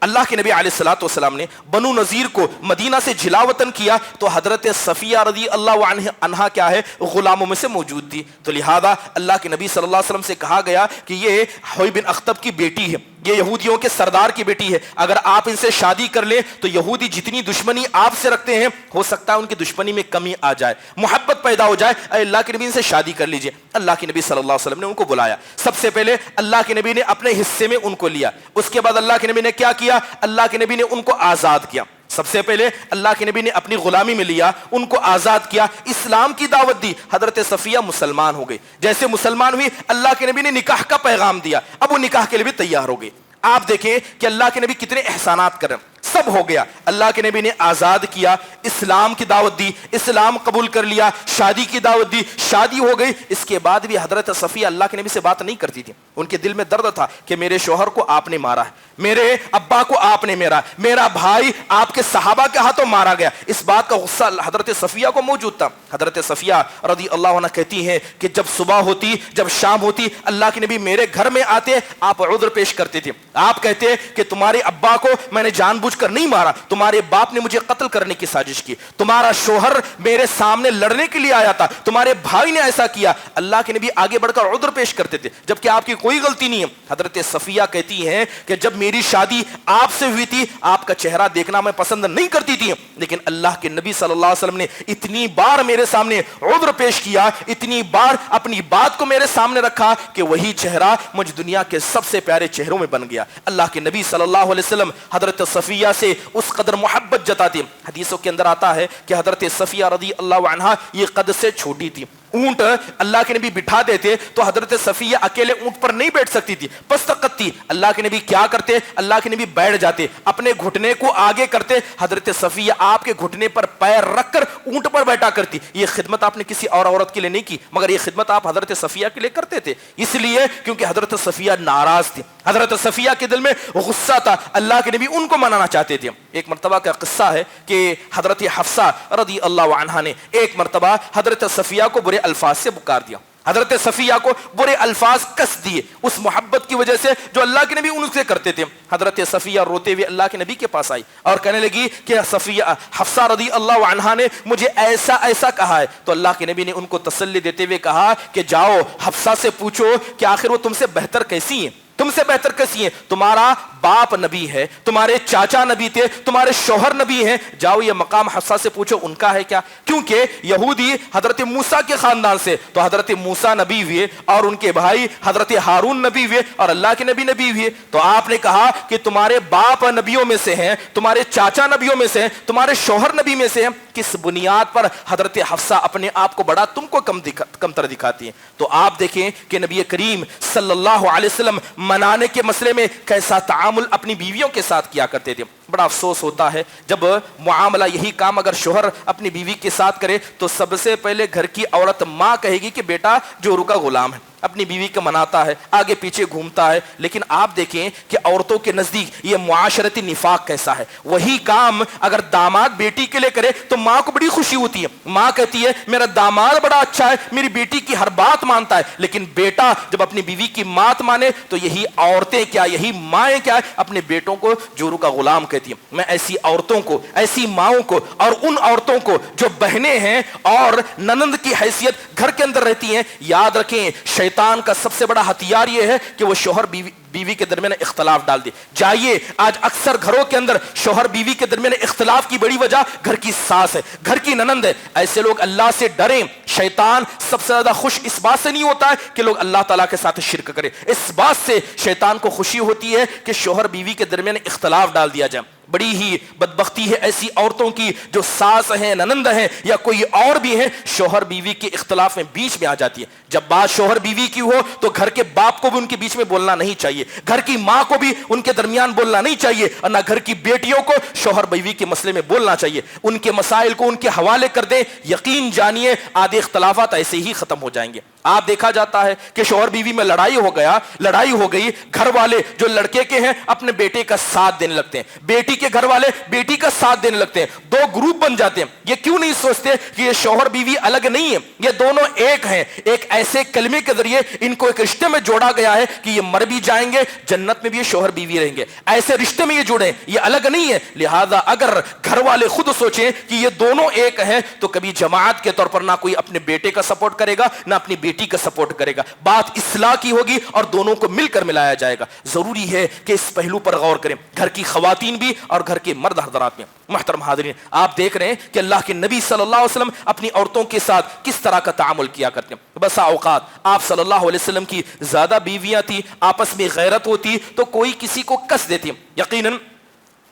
اللہ کے نبی علیہ الصلوۃ والسلام نے بنو نذیر کو مدینہ سے جلا وطن کیا تو حضرت صفیہ رضی اللہ عنہا کیا ہے غلاموں میں سے موجود تھی. تو لہذا اللہ کے نبی صلی اللہ علیہ وسلم سے کہا گیا کہ یہ حوی بن اخطب کی بیٹی ہے, یہ یہودیوں کے سردار کی بیٹی ہے, اگر آپ ان سے شادی کر لیں تو یہودی جتنی دشمنی آپ سے رکھتے ہیں ہو سکتا ہے ان کی دشمنی میں کمی آ جائے, محبت پیدا ہو جائے. اے اللہ کے نبی ان سے شادی کر لیجئے. اللہ کے نبی صلی اللہ علیہ وسلم نے ان کو بلایا. سب سے پہلے اللہ کے نبی نے اپنے حصے میں ان کو لیا. اس کے بعد اللہ کے نبی نے کیا کیا؟ اللہ کے نبی نے ان کو آزاد کیا. سب سے پہلے اللہ کے نبی نے اپنی غلامی میں لیا, ان کو آزاد کیا, اسلام کی دعوت دی, حضرت صفیہ مسلمان ہو گئی. جیسے مسلمان ہوئی اللہ کے نبی نے نکاح کا پیغام دیا, اب وہ نکاح کے لیے بھی تیار ہو گئی. آپ دیکھیں کہ اللہ کے نبی کتنے احسانات کریں, سب ہو گیا. اللہ کے نبی نے آزاد کیا, اسلام کی دعوت دی, اسلام قبول کر لیا, شادی کی دعوت دی, شادی ہو گئی. اس کے بعد بھی حضرت صفیہ اللہ کے نبی سے بات نہیں کرتی تھی. ان کے دل میں درد تھا کہ میرے شوہر کو آپ نے مارا ہے, میرے ابا کو آپ نے مارا, میرا بھائی آپ کے صحابہ کے ہاتھوں مارا گیا. اس بات کا غصہ حضرت صفیہ کو موجود تھا. حضرت صفیہ رضی اللہ عنہ کہتی ہیں کہ جب صبح ہوتی, جب شام ہوتی, اللہ کے نبی میرے گھر میں آتے, آپ عذر پیش کرتے تھے. آپ کہتے کہ تمہارے ابا کو میں نے جان بوجھ کر نہیں مارا, تمہارے باپ نے مجھے قتل کرنے کی سازش کی, تمہارا شوہر میرے سامنے لڑنے کے لیے آیا تھا, تمہارے بھائی نے ایسا کیا. اللہ کے نبی آگے بڑھ کر عذر پیش کرتے تھے جبکہ آپ کی کوئی غلطی نہیں ہے. حضرت صفیہ کہتی ہیں کہ جب میری شادی آپ سے ہوئی تھی آپ کا چہرہ دیکھنا میں پسند نہیں کرتی تھی, لیکن اللہ کے نبی صلی اللہ علیہ وسلم نے اتنی بار میرے سامنے عذر پیش کیا, اتنی بار اپنی بات کو میرے سامنے رکھا کہ وہی چہرہ مجھ دنیا کے سب سے پیارے چہروں میں بن گیا. اللہ کے نبی صلی اللہ علیہ وسلم حضرت صفیہ سے اس قدر محبت جتاتے. حدیثوں کے اندر آتا ہے کہ حضرت صفیہ رضی اللہ عنہا یہ قد سے چھوٹی تھی. اونٹ اللہ کے نبی بٹھا دیتے تو حضرت صفیہ اکیلے اونٹ پر نہیں بیٹھ سکتی تھی, پست تھی. اللہ کے نبی کیا کرتے, اللہ کے نبی بیٹھ جاتے, اپنے گھٹنے کو آگے کرتے, حضرت صفیہ آپ کے گھٹنے پر پیر رکھ کر اونٹ پر بیٹھا کرتی. یہ خدمت آپ نے کسی اور عورت کے لیے نہیں کی, مگر یہ خدمت آپ حضرت صفیہ کے لیے کرتے تھے, اس لیے کیونکہ حضرت صفیہ ناراض تھی, حضرت صفیہ کے دل میں غصہ تھا. اللہ کے نبی ان کو منانا چاہتے تھے. ایک مرتبہ کا قصہ ہے کہ حضرت حفصہ رضی اللہ عنہا نے ایک مرتبہ حضرت صفیہ کو برے الفاظ سے پکار دیا, حضرت صفیہ کو برے الفاظ کس دیے اس محبت کی وجہ سے جو اللہ کے نبی ان سے کرتے تھے. حضرت صفیہ روتے ہوئے اللہ کے نبی کے پاس آئی اور کہنے لگی کہ صفیہ حفصہ رضی اللہ عنہا نے مجھے ایسا ایسا کہا ہے. تو اللہ کے نبی نے ان کو تسلی دیتے ہوئے کہا کہ جاؤ حفصہ سے پوچھو کہ آخر وہ تم سے بہتر کیسی ہیں, تم سے بہتر کیسی ہیں, تمہارا باپ نبی ہے, تمہارے چاچا نبی تھے, تمہارے شوہر نبی ہیں, جاؤ یہ مقام حفصہ سے پوچھو ان کا ہے کیا. کیونکہ یہودی حضرت موسیٰ کے خاندان سے, تو حضرت موسیٰ نبی ہوئے اور ان کے بھائی حضرت ہارون نبی ہوئے اور اللہ کے نبی نبی ہوئے. تو آپ نے کہا کہ تمہارے باپ نبیوں میں سے ہیں, تمہارے چاچا نبیوں میں سے ہیں, تمہارے شوہر نبی میں سے ہیں, کس بنیاد پر حضرت حفصہ اپنے آپ کو بڑا تم کو کم تر دکھاتی ہیں. تو آپ دیکھیں کہ نبی کریم صلی اللہ علیہ وسلم منانے کے مسئلے میں کیسا تعامل اپنی بیویوں کے ساتھ کیا کرتے تھے. بڑا افسوس ہوتا ہے جب معاملہ یہی کام اگر شوہر اپنی بیوی کے ساتھ کرے تو سب سے پہلے گھر کی عورت ماں کہے گی کہ بیٹا جورو کا غلام ہے, اپنی بیوی کو مناتا ہے, آگے پیچھے گھومتا ہے. لیکن آپ دیکھیں کہ عورتوں کے نزدیک یہ معاشرتی نفاق کیسا ہے. وہی کام اگر داماد بیٹی کے لیے کرے تو ماں کو بڑی خوشی ہوتی ہے, ماں کہتی ہے میرا داماد بڑا اچھا ہے, میری بیٹی کی ہر بات مانتا ہے. لیکن بیٹا جب اپنی بیوی کی بات مانے تو یہی عورتیں کیا, یہی مائیں کیا ہے, اپنے بیٹوں کو جورو کا غلام کہتی ہیں. میں ایسی عورتوں کو, ایسی ماؤں کو اور ان عورتوں کو جو بہنیں ہیں اور ننند کی حیثیت گھر کے اندر رہتی ہیں, یاد رکھیں شیطان کا سب سے بڑا ہتھیار یہ ہے کہ وہ شوہر بیوی کے درمیان اختلاف ڈال دے. جائیے آج اکثر گھروں کے اندر شوہر بیوی کے درمیان اختلاف کی بڑی وجہ گھر کی ساس ہے, گھر کی ننند ہے. ایسے لوگ اللہ سے ڈریں. شیطان سب سے زیادہ خوش اس بات سے نہیں ہوتا ہے کہ لوگ اللہ تعالیٰ کے ساتھ شرک کریں, اس بات سے شیطان کو خوشی ہوتی ہے کہ شوہر بیوی کے درمیان اختلاف ڈال دیا جائے. بڑی ہی بدبختی ہے ایسی عورتوں کی جو ساس ہیں, ننند ہیں یا کوئی اور بھی ہیں, شوہر بیوی کے اختلاف میں بیچ میں آ جاتی ہے. جب بات شوہر بیوی کی ہو تو گھر کے باپ کو بھی ان کے بیچ میں بولنا نہیں چاہیے, گھر کی ماں کو بھی ان کے درمیان بولنا نہیں چاہیے, اور نہ گھر کی بیٹیوں کو شوہر بیوی کے مسئلے میں بولنا چاہیے. ان کے مسائل کو ان کے حوالے کر دیں, یقین جانیے آدھے اختلافات ایسے ہی ختم ہو جائیں گے. آپ دیکھا جاتا ہے کہ شوہر بیوی میں لڑائی ہو گئی, گھر والے جو لڑکے کے ہیں اپنے بیٹے کا ساتھ دینے لگتے ہیں, بیٹی کے گھر والے بیٹی کا ساتھ دینے لگتے ہیں, دو گروپ بن جاتے ہیں. یہ کیوں نہیں سوچتے کہ یہ شوہر بیوی الگ نہیں ہے, یہ دونوں ایک ہیں. ایک ایسے کلمے کے ذریعے ان کو ایک رشتے میں جوڑا گیا ہے کہ یہ مر بھی جائیں گے, جنت میں بھی یہ شوہر بیوی رہیں گے. ایسے رشتے میں یہ جڑے, یہ الگ نہیں ہے. لہذا اگر گھر والے خود سوچیں کہ یہ دونوں ایک ہیں تو کبھی جماعت کے طور پر نہ کوئی اپنے بیٹے کا سپورٹ کرے گا نہ اپنی بیٹی کا سپورٹ کرے گا. بات اصلاح کی ہوگی اور دونوں کو مل کر ملایا جائے گا. ضروری ہے کہ اس پہلو پر غور کریں, گھر کی خواتین بھی اور گھر کے مرد حضرات میں. محترم حاضرین, آپ دیکھ رہے ہیں کہ اللہ کے نبی صلی اللہ علیہ وسلم اپنی عورتوں کے ساتھ کس طرح کا تعامل کیا کرتے ہیں. بسا اوقات آپ صلی اللہ علیہ وسلم کی زیادہ بیویاں تھیں, آپس میں غیرت ہوتی تو کوئی کسی کو کس دیتی. یقیناً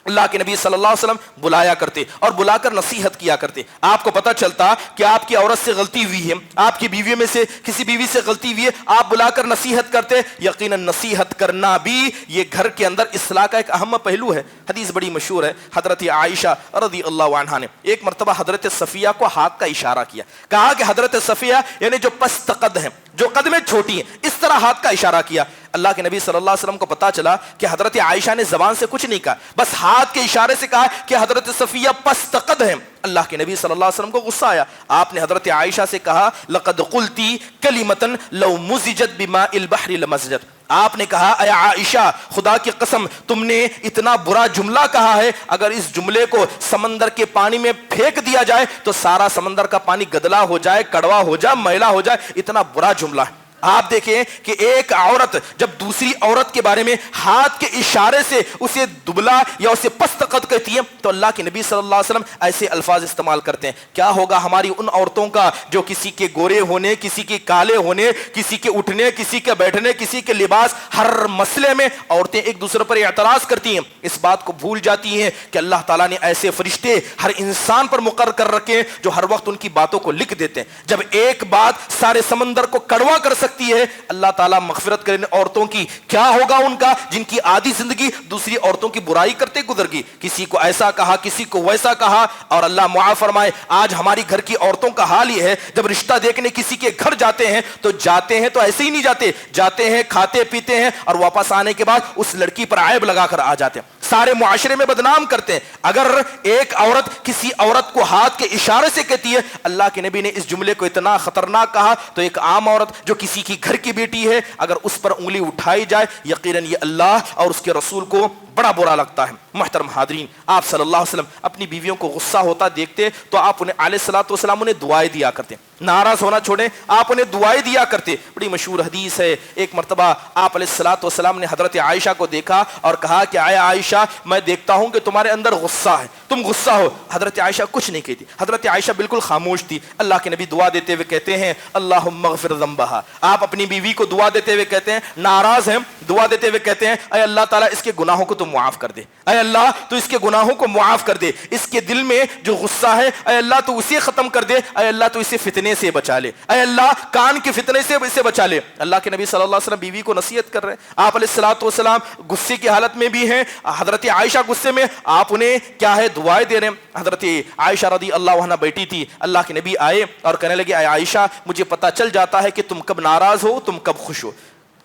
اللہ کے نبی صلی اللہ علیہ وسلم بلایا کرتے اور بلا کر نصیحت کیا کرتے. آپ کو پتہ چلتا کہ آپ کی عورت سے غلطی ہوئی ہے, آپ کی بیوی میں سے کسی بیوی سے غلطی ہوئی ہے, آپ بلا کر نصیحت کرتے. یقیناً نصیحت کرنا بھی یہ گھر کے اندر اصلاح کا ایک اہم پہلو ہے. حدیث بڑی مشہور ہے, حضرت عائشہ رضی اللہ عنہا نے ایک مرتبہ حضرت صفیہ کو ہاتھ کا اشارہ کیا, کہا کہ حضرت صفیہ یعنی جو پست قد ہیں, جو قد میں چھوٹی ہیں, اس طرح ہاتھ کا اشارہ کیا. اللہ کے نبی صلی اللہ علیہ وسلم کو پتا چلا کہ حضرت عائشہ نے زبان سے کچھ نہیں کہا, بس ہاتھ کے اشارے سے کہا کہ حضرت صفیہ پست قد ہیں. اللہ کے نبی صلی اللہ علیہ وسلم کو غصہ آیا. آپ نے حضرت عائشہ سے کہا لقد قلتی کلمۃ لو مزجت بماء البحر لمزجت. آپ نے کہا اے عائشہ خدا کی قسم تم نے اتنا برا جملہ کہا ہے, اگر اس جملے کو سمندر کے پانی میں پھینک دیا جائے تو سارا سمندر کا پانی گدلا ہو جائے, کڑوا ہو جائے, میلا ہو جائے, اتنا برا جملہ ہے. آپ دیکھیں کہ ایک عورت جب دوسری عورت کے بارے میں ہاتھ کے اشارے سے اسے دبلا یا اسے پست قد کہتی ہے تو اللہ کے نبی صلی اللہ علیہ وسلم ایسے الفاظ استعمال کرتے ہیں. کیا ہوگا ہماری ان عورتوں کا جو کسی کے گورے ہونے, کسی کے کالے ہونے, کسی کے اٹھنے, کسی کے بیٹھنے, کسی کے لباس, ہر مسئلے میں عورتیں ایک دوسرے پر اعتراض کرتی ہیں, اس بات کو بھول جاتی ہیں کہ اللہ تعالیٰ نے ایسے فرشتے ہر انسان پر مقرر کر رکھے ہیں جو ہر وقت ان کی باتوں کو لکھ دیتے ہیں. جب ایک بات سارے سمندر کو کڑوا کر سکتی ہے, اللہ تعالیٰ مغفرت کرے عورتوں کی, کیا ہوگا ان کا جن کی آدھی زندگی دوسری عورتوں کی برائی کرتے گزر گئی. کسی کو ایسا کہا, کسی کو ویسا کہا, اور اللہ معاف فرمائے آج ہماری گھر کی عورتوں کا حال یہ ہے جب رشتہ دیکھنے کسی کے گھر جاتے ہیں تو ایسے ہی نہیں جاتے ہیں کھاتے پیتے ہیں اور واپس آنے کے بعد اس لڑکی پر عیب لگا کر آ جاتے ہیں, سارے معاشرے میں بدنام کرتے ہیں. اگر ایک عورت کسی عورت کو ہاتھ کے اشارے سے کہتی ہے, اللہ کے نبی نے اس جملے کو اتنا خطرناک کہا, تو ایک عام عورت جو کسی کی گھر کی بیٹی ہے اگر اس پر انگلی اٹھائی جائے یقیناً یہ اللہ اور اس کے رسول کو بڑا برا لگتا ہے. محترم حاضرین, آپ صلی اللہ علیہ وسلم اپنی بیویوں کو غصہ ہوتا دیکھتے تو آپ انہیں علیہ الصلوۃ والسلام انہیں دعائیں دیا کرتے, ناراض ہونا چھوڑیں آپ انہیں دعائیں دیا کرتے. بڑی مشہور حدیث ہے, ایک مرتبہ آپ علیہ الصلوۃ والسلام نے حضرت عائشہ کو دیکھا اور کہا کہ اے عائشہ میں دیکھتا ہوں کہ تمہارے اندر غصہ ہے, تم غصہ ہو. حضرت عائشہ کچھ نہیں کہتی, حضرت عائشہ بالکل خاموش تھی. اللہ کے نبی دعا دیتے ہوئے کہتے ہیں اللہم اغفر ذنبہا. آپ اپنی بیوی کو دعا دیتے ہوئے کہتے ہیں, ناراض ہیں, دعا دیتے ہوئے کہتے ہیں اے اللہ تعالیٰ اس کے گناہوں کو تم معاف کر دے, اے اللہ تو اس کے گناہوں کو معاف کر دے, اس کے دل میں جو غصہ ہے اے اللہ تو اسے ختم کر دے, اے اللہ تو اسے فتنے سے بچا لے, اے اللہ کان کے فتنے سے اسے بچا لے. اللہ کے نبی صلی اللہ علیہ وسلم بیوی کو نصیحت کر رہے ہیں. آپ علیہ الصلوۃ والسلام غصے کی حالت میں بھی ہیں, حضرت عائشہ غصے میں, آپ انہیں کیا ہے دعائیں دے رہے ہیں. حضرت عائشہ رضی اللہ عنہا بیٹھی تھی, اللہ کے نبی آئے اور کہنے لگے اے عائشہ مجھے پتہ چل جاتا ہے کہ تم کب ناراض ہو تم کب خوش ہو.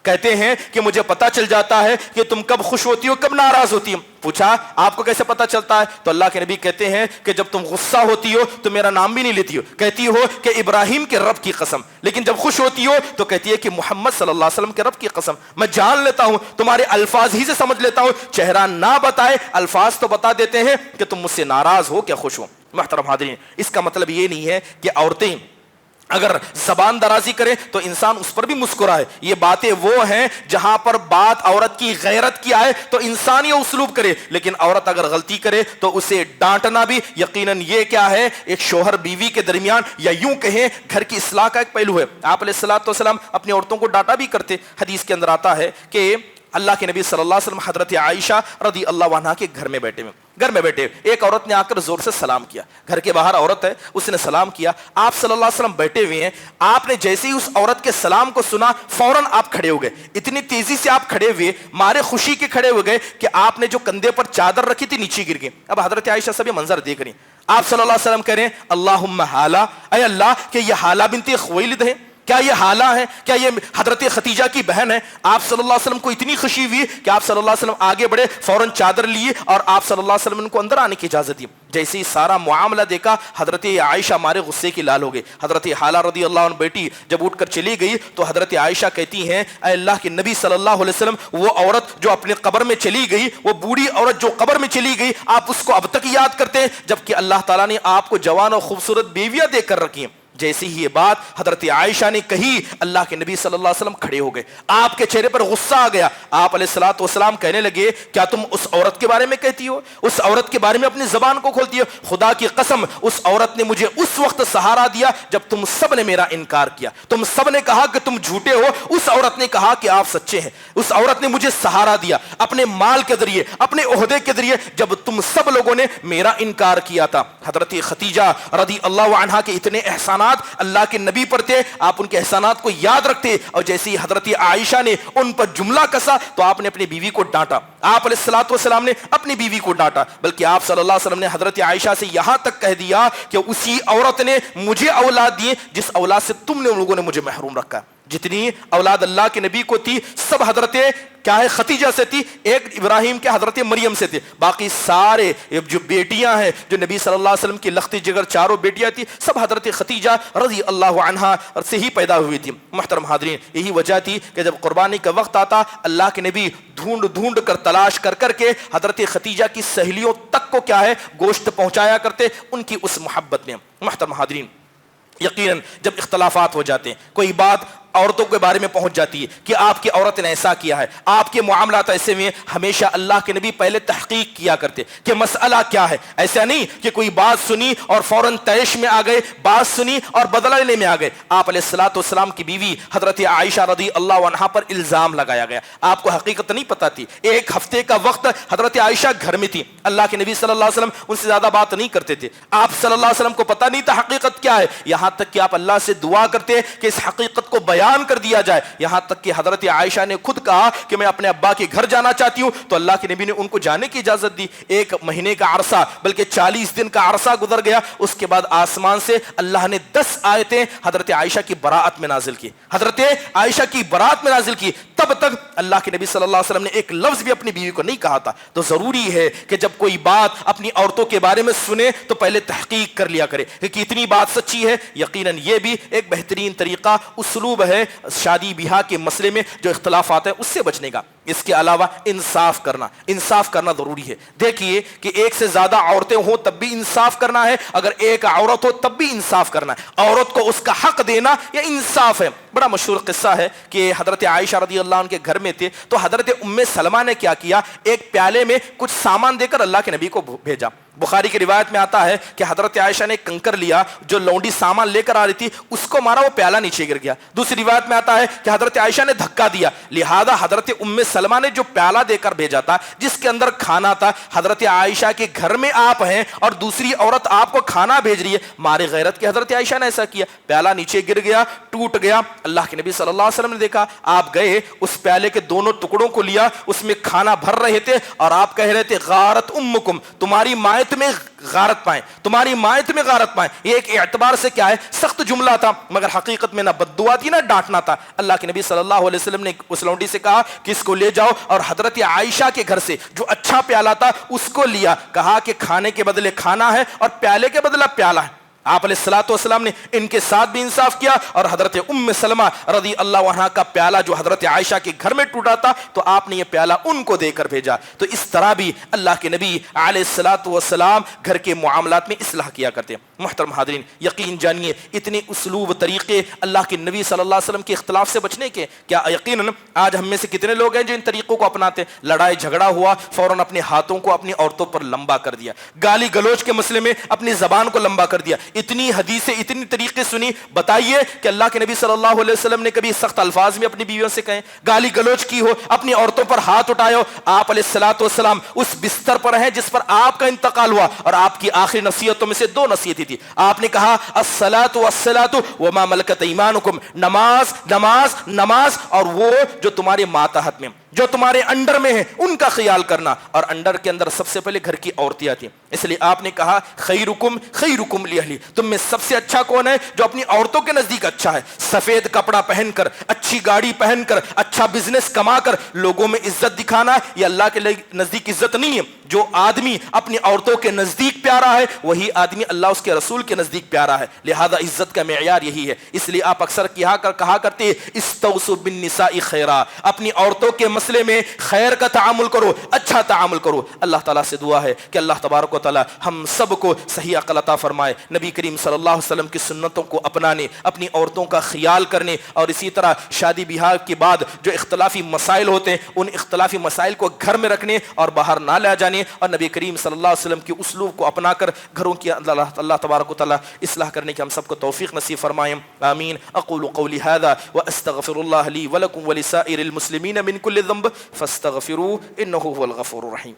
کہتے ہیں کہ مجھے پتا چل جاتا ہے کہ تم کب خوش ہوتی ہو کب ناراض ہوتی ہو. پوچھا آپ کو کیسے پتا چلتا ہے؟ تو اللہ کے نبی کہتے ہیں کہ جب تم غصہ ہوتی ہو تو میرا نام بھی نہیں لیتی ہو, کہتی ہو کہ ابراہیم کے رب کی قسم, لیکن جب خوش ہوتی ہو تو کہتی ہے کہ محمد صلی اللہ علیہ وسلم کے رب کی قسم. میں جان لیتا ہوں, تمہارے الفاظ ہی سے سمجھ لیتا ہوں, چہرہ نہ بتائے الفاظ تو بتا دیتے ہیں کہ تم مجھ سے ناراض ہو کیا خوش ہو. محترم حاضرین, اس کا مطلب یہ نہیں ہے کہ عورتیں اگر زبان درازی کرے تو انسان اس پر بھی مسکرائے. یہ باتیں وہ ہیں جہاں پر بات عورت کی غیرت کی آئے تو انسان یہ اسلوب کرے, لیکن عورت اگر غلطی کرے تو اسے ڈانٹنا بھی یقیناً یہ کیا ہے ایک شوہر بیوی کے درمیان یا یوں کہیں گھر کی اصلاح کا ایک پہلو ہے. آپ علیہ الصلوۃ والسلام اپنی عورتوں کو ڈانٹا بھی کرتے. حدیث کے اندر آتا ہے کہ اللہ کے نبی صلی اللہ علیہ وسلم حضرت عائشہ رضی اللہ عنہا کے گھر میں بیٹھے ایک عورت نے آ کر زور سے سلام کیا. گھر کے باہر عورت ہے, اس نے سلام کیا. آپ صلی اللہ علیہ وسلم بیٹھے ہوئے ہیں, آپ نے جیسے ہی اس عورت کے سلام کو سنا فوراً آپ کھڑے ہو گئے. اتنی تیزی سے آپ کھڑے ہوئے, مارے خوشی کے کھڑے ہو گئے کہ آپ نے جو کندھے پر چادر رکھی تھی نیچے گر گئی. اب حضرت عائشہ سب یہ منظر دیکھ رہی ہیں. آپ صلی اللہ علیہ وسلم کہہ رہے ہیں اللہم حالہ, اے اللہ کہ یہ حالہ بنت خویلد ہے, کیا یہ حالہ ہے, کیا یہ حضرت ختیجہ کی بہن ہے. آپ صلی اللہ علیہ وسلم کو اتنی خوشی ہوئی کہ آپ صلی اللہ علیہ وسلم آگے بڑھے, فوراً چادر لیے اور آپ صلی اللہ علیہ وسلم کو اندر آنے کی اجازت دی. جیسے ہی سارا معاملہ دیکھا حضرت عائشہ مارے غصے کی لال ہو گئی. حضرت حالہ رضی اللہ عنہ بیٹی جب اٹھ کر چلی گئی تو حضرت عائشہ کہتی ہیں اے اللہ کے نبی صلی اللہ علیہ وسلم, وہ عورت جو اپنے قبر میں چلی گئی, وہ بوڑھی عورت جو قبر میں چلی گئی, آپ اس کو اب تک یاد کرتے ہیں جبکہ اللہ تعالیٰ نے آپ کو جوان اور خوبصورت بیویاں دے کر رکھی ہیں. جیسی ہی یہ بات حضرت عائشہ نے کہی، اللہ کے نبی صلی اللہ علیہ وسلم کھڑے ہو گئے، آپ کے چہرے پر غصہ آ گیا، آپ علیہ الصلوۃ والسلام کہنے لگے کیا تم اس عورت کے بارے میں کہتی ہو، اس عورت کے بارے میں اپنی زبان کو کھولتی ہو؟ خدا کی قسم اس عورت نے مجھے اس وقت سہارا دیا جب تم سب نے میرا انکار کیا، تم سب نے کہا کہ تم جھوٹے ہو، اس عورت نے کہا کہ آپ سچے ہیں، اس عورت نے مجھے سہارا دیا اپنے مال کے ذریعے، اپنے عہدے کے ذریعے، جب تم سب لوگوں نے میرا انکار کیا تھا۔ حضرت ختیجہ رضی اللہ عنہا کے اتنے احسانات اللہ کے نبی پر تھے، آپ ان کے احسانات کو یاد رکھتے، اور جیسے ہی حضرت عائشہ نے ان پر جملہ کسا تو آپ نے اپنی بیوی کو ڈانٹا، آپ علیہ الصلوۃ والسلام نے اپنی بیوی کو ڈانٹا، بلکہ آپ صلی اللہ علیہ وسلم نے حضرت عائشہ سے یہاں تک کہہ دیا کہ اسی عورت نے مجھے اولاد دی جس اولاد سے تم نے لوگوں نے مجھے محروم رکھا۔ جتنی اولاد اللہ کے نبی کو تھی سب حضرت کیا ہے ختیجہ سے تھی، ایک ابراہیم کے حضرت مریم سے تھے، باقی سارے جو بیٹیاں ہیں جو نبی صلی اللہ علیہ وسلم کی لخت جگر چاروں بیٹیاں تھی سب حضرت ختیجہ رضی اللہ عنہا سے ہی پیدا ہوئی تھی۔ محترم حاضرین، یہی وجہ تھی کہ جب قربانی کا وقت آتا اللہ کے نبی ڈھونڈ ڈھونڈ کر تلاش کر کر کے حضرت ختیجہ کی سہیلیوں تک کو کیا ہے گوشت پہنچایا کرتے، ان کی اس محبت میں۔ محترم حاضرین، یقیناً جب اختلافات ہو جاتے ہیں، کوئی بات عورتوں کے بارے میں پہنچ جاتی ہے کہ آپ کی عورت نے ایسا کیا ہے، آپ کے معاملات ایسے میں، ہمیشہ اللہ کے نبی پہلے تحقیق کیا کرتے کہ مسئلہ کیا ہے۔ ایسا نہیں کہ کوئی بات سنی اور فوراً طیش میں آ گئے، بات سنی اور بدلہ لینے میں آ گئے۔ آپ علیہ الصلوۃ والسلام کی بیوی حضرت عائشہ رضی اللہ عنہا پر الزام لگایا گیا، آپ کو حقیقت نہیں پتہ تھی، ایک ہفتے کا وقت حضرت عائشہ گھر میں تھی، اللہ کے نبی صلی اللہ علیہ وسلم ان سے زیادہ بات نہیں کرتے تھے، آپ صلی اللہ علیہ وسلم کو پتہ نہیں تھا حقیقت کیا ہے، یہاں تک کہ آپ اللہ سے دعا کرتے کہ اس حقیقت کو بیان کر دیا جائے، یہاں تک کہ حضرت عائشہ نے خود کہا کہ میں اپنے ابا کے گھر جانا چاہتی ہوں، تو اللہ کے نبی نے ان کو جانے کی اجازت دی۔ ایک مہینے کا عرصہ بلکہ 40 دن کا عرصہ گزر گیا، اس کے بعد آسمان سے اللہ نے 10 آیتیں حضرت عائشہ کی براءت میں نازل کی، حضرت عائشہ کی براءت میں نازل کی، تب تک اللہ کے نبی صلی اللہ علیہ وسلم نے ایک لفظ بھی اپنی بیوی کو نہیں کہا تھا۔ تو ضروری ہے کہ جب کوئی بات اپنی عورتوں کے بارے میں سنے تو پہلے تحقیق کر لیا کرے کہ اتنی بات سچی ہے۔ یقیناً یہ بھی ایک بہترین طریقہ اسلوب ہے شادی بیاہ کے مسئلے میں جو اختلافات ہیں اس سے بچنے کا۔ اس کے علاوہ انصاف کرنا ضروری ہے۔ دیکھیے کہ ایک سے زیادہ عورتیں ہوں تب بھی انصاف کرنا ہے، اگر ایک عورت ہو تب بھی انصاف کرنا ہے، عورت کو اس کا حق دینا یہ انصاف ہے۔ بڑا مشہور قصہ ہے کہ حضرت عائشہ رضی اللہ عنہ کے گھر میں تھے تو حضرت ام سلمہ نے کیا کیا، ایک پیالے میں کچھ سامان دے کر اللہ کے نبی کو بھیجا۔ بخاری کی روایت میں آتا ہے کہ حضرت عائشہ نے کنکر لیا، جو لونڈی سامان لے کر آ رہی تھی اس کو مارا، وہ پیالہ نیچے گر گیا۔ دوسری روایت میں آتا ہے کہ حضرت عائشہ نے دھکا دیا، لہذا حضرت ام سلمہ نے جو پیالہ دے کر بھیجا تھا جس کے اندر کھانا تھا، حضرت عائشہ کے گھر میں آپ ہیں اور دوسری عورت آپ کو کھانا بھیج رہی ہے، مارے غیرت کے حضرت عائشہ نے ایسا کیا، پیالہ نیچے گر گیا، ٹوٹ گیا۔ اللہ کے نبی صلی اللہ علیہ وسلم نے دیکھا، آپ گئے اس پیالے کے دونوں ٹکڑوں کو لیا، اس میں کھانا بھر رہے تھے اور آپ کہہ رہے تھے غارت امکم، تمہاری مائیں تمہیں غارت پائیں، تمہاری مائیں تمہیں غارت پائیں۔ یہ ایک اعتبار سے کیا ہے سخت جملہ تھا، مگر حقیقت میں نہ بد دعا تھی نہ ڈانٹنا تھا۔ اللہ کے نبی صلی اللہ علیہ وسلم نے اس لونڈی سے کہا کہ اس کو لے جاؤ، اور حضرت عائشہ کے گھر سے جو اچھا پیالہ تھا اس کو لیا، کہا کہ کھانے کے بدلے کھانا ہے اور پیالے کے بدلے پیالہ ہے۔ آپ علیہ الصلوۃ والسلام نے ان کے ساتھ بھی انصاف کیا، اور حضرت ام سلمہ رضی اللہ عنہا کا پیالہ جو حضرت عائشہ کے گھر میں ٹوٹا تھا تو آپ نے یہ پیالہ ان کو دے کر بھیجا۔ تو اس طرح بھی اللہ کے نبی علیہ الصلوۃ والسلام گھر کے معاملات میں اصلاح کیا کرتے۔ محترم حاضرین، یقین جانیے اتنے اسلوب طریقے اللہ کے نبی صلی اللہ علیہ وسلم کے اختلاف سے بچنے کے، کیا یقیناً آج ہم میں سے کتنے لوگ ہیں جو ان طریقوں کو اپناتے ہیں؟ لڑائی جھگڑا ہوا، فوراً اپنے ہاتھوں کو اپنی عورتوں پر لمبا کر دیا، گالی گلوچ کے مسئلے میں اپنی زبان کو لمبا کر دیا، اتنی حدیثیں اتنی طریقے سنی۔ بتائیے کہ اللہ کے نبی صلی اللہ علیہ وسلم نے کبھی سخت الفاظ میں اپنی بیویوں سے کہیں، گالی گلوچ کی ہو، اپنی عورتوں پر ہاتھ اٹھائے ہو؟ آپ علیہ الصلوۃ والسلام اس بستر پر ہیں جس پر آپ کا انتقال ہوا، اور آپ کی آخری نصیحتوں میں سے 2 نصیحتیں تھی۔ آپ نے کہا الصلاۃ والصلاۃ وما ملکت ایمانکم، نماز نماز نماز، اور وہ جو تمہارے ماتحت میں جو تمہارے انڈر میں ہیں ان کا خیال کرنا، اور انڈر کے اندر سب سے پہلے گھر کی عورتیں آتی ہیں۔ اس لیے آپ نے کہا خیرکم خیرکم لاہلی، تم میں سب سے اچھا کون ہے؟ جو اپنی عورتوں کے نزدیک اچھا ہے، سفید کپڑا پہن کر، اچھی گاڑی پہن کر، اچھا بزنس کما کر لوگوں میں عزت دکھانا، یہ اللہ کے نزدیک عزت نہیں ہے۔ جو آدمی اپنی عورتوں کے نزدیک پیارا ہے وہی آدمی اللہ اس کے رسول کے نزدیک پیارا ہے، لہذا عزت کا معیار یہی ہے۔ اس لیے آپ اکثر کہا کرتے استوصوا بالنساء خیرا، اپنی عورتوں کے مسئلے میں خیر کا تعامل کرو، اچھا اچھا تعامل کرو. اللہ تعالیٰ سے دعا ہے کہ اللہ تبارک و تعالیٰ ہم سب کو صحیح عقل عطا فرمائے. نبی کریم صلی اللہ علیہ وسلم کی سنتوں کو اپنانے, اپنی عورتوں کا خیال کرنے, اور اسی طرح شادی بیاہ کے بعد جو اختلافی مسائل ہوتے ہیں ان اختلافی مسائل کو گھر میں رکھنے اور باہر نہ لے جانے, اور نبی کریم صلی اللہ علیہ وسلم کے اسلوب کو اپنا کر گھروں کی اللہ تبارک و تعالیٰ اصلاح کرنے کی ہم سب کو توفیق نصیب فرمائیں. آمین. اقول قولی هذا واستغفر الله لي ولكم ولسائر المسلمين من كل ذنب فاستغفروه انه هو الغفور الرحيم.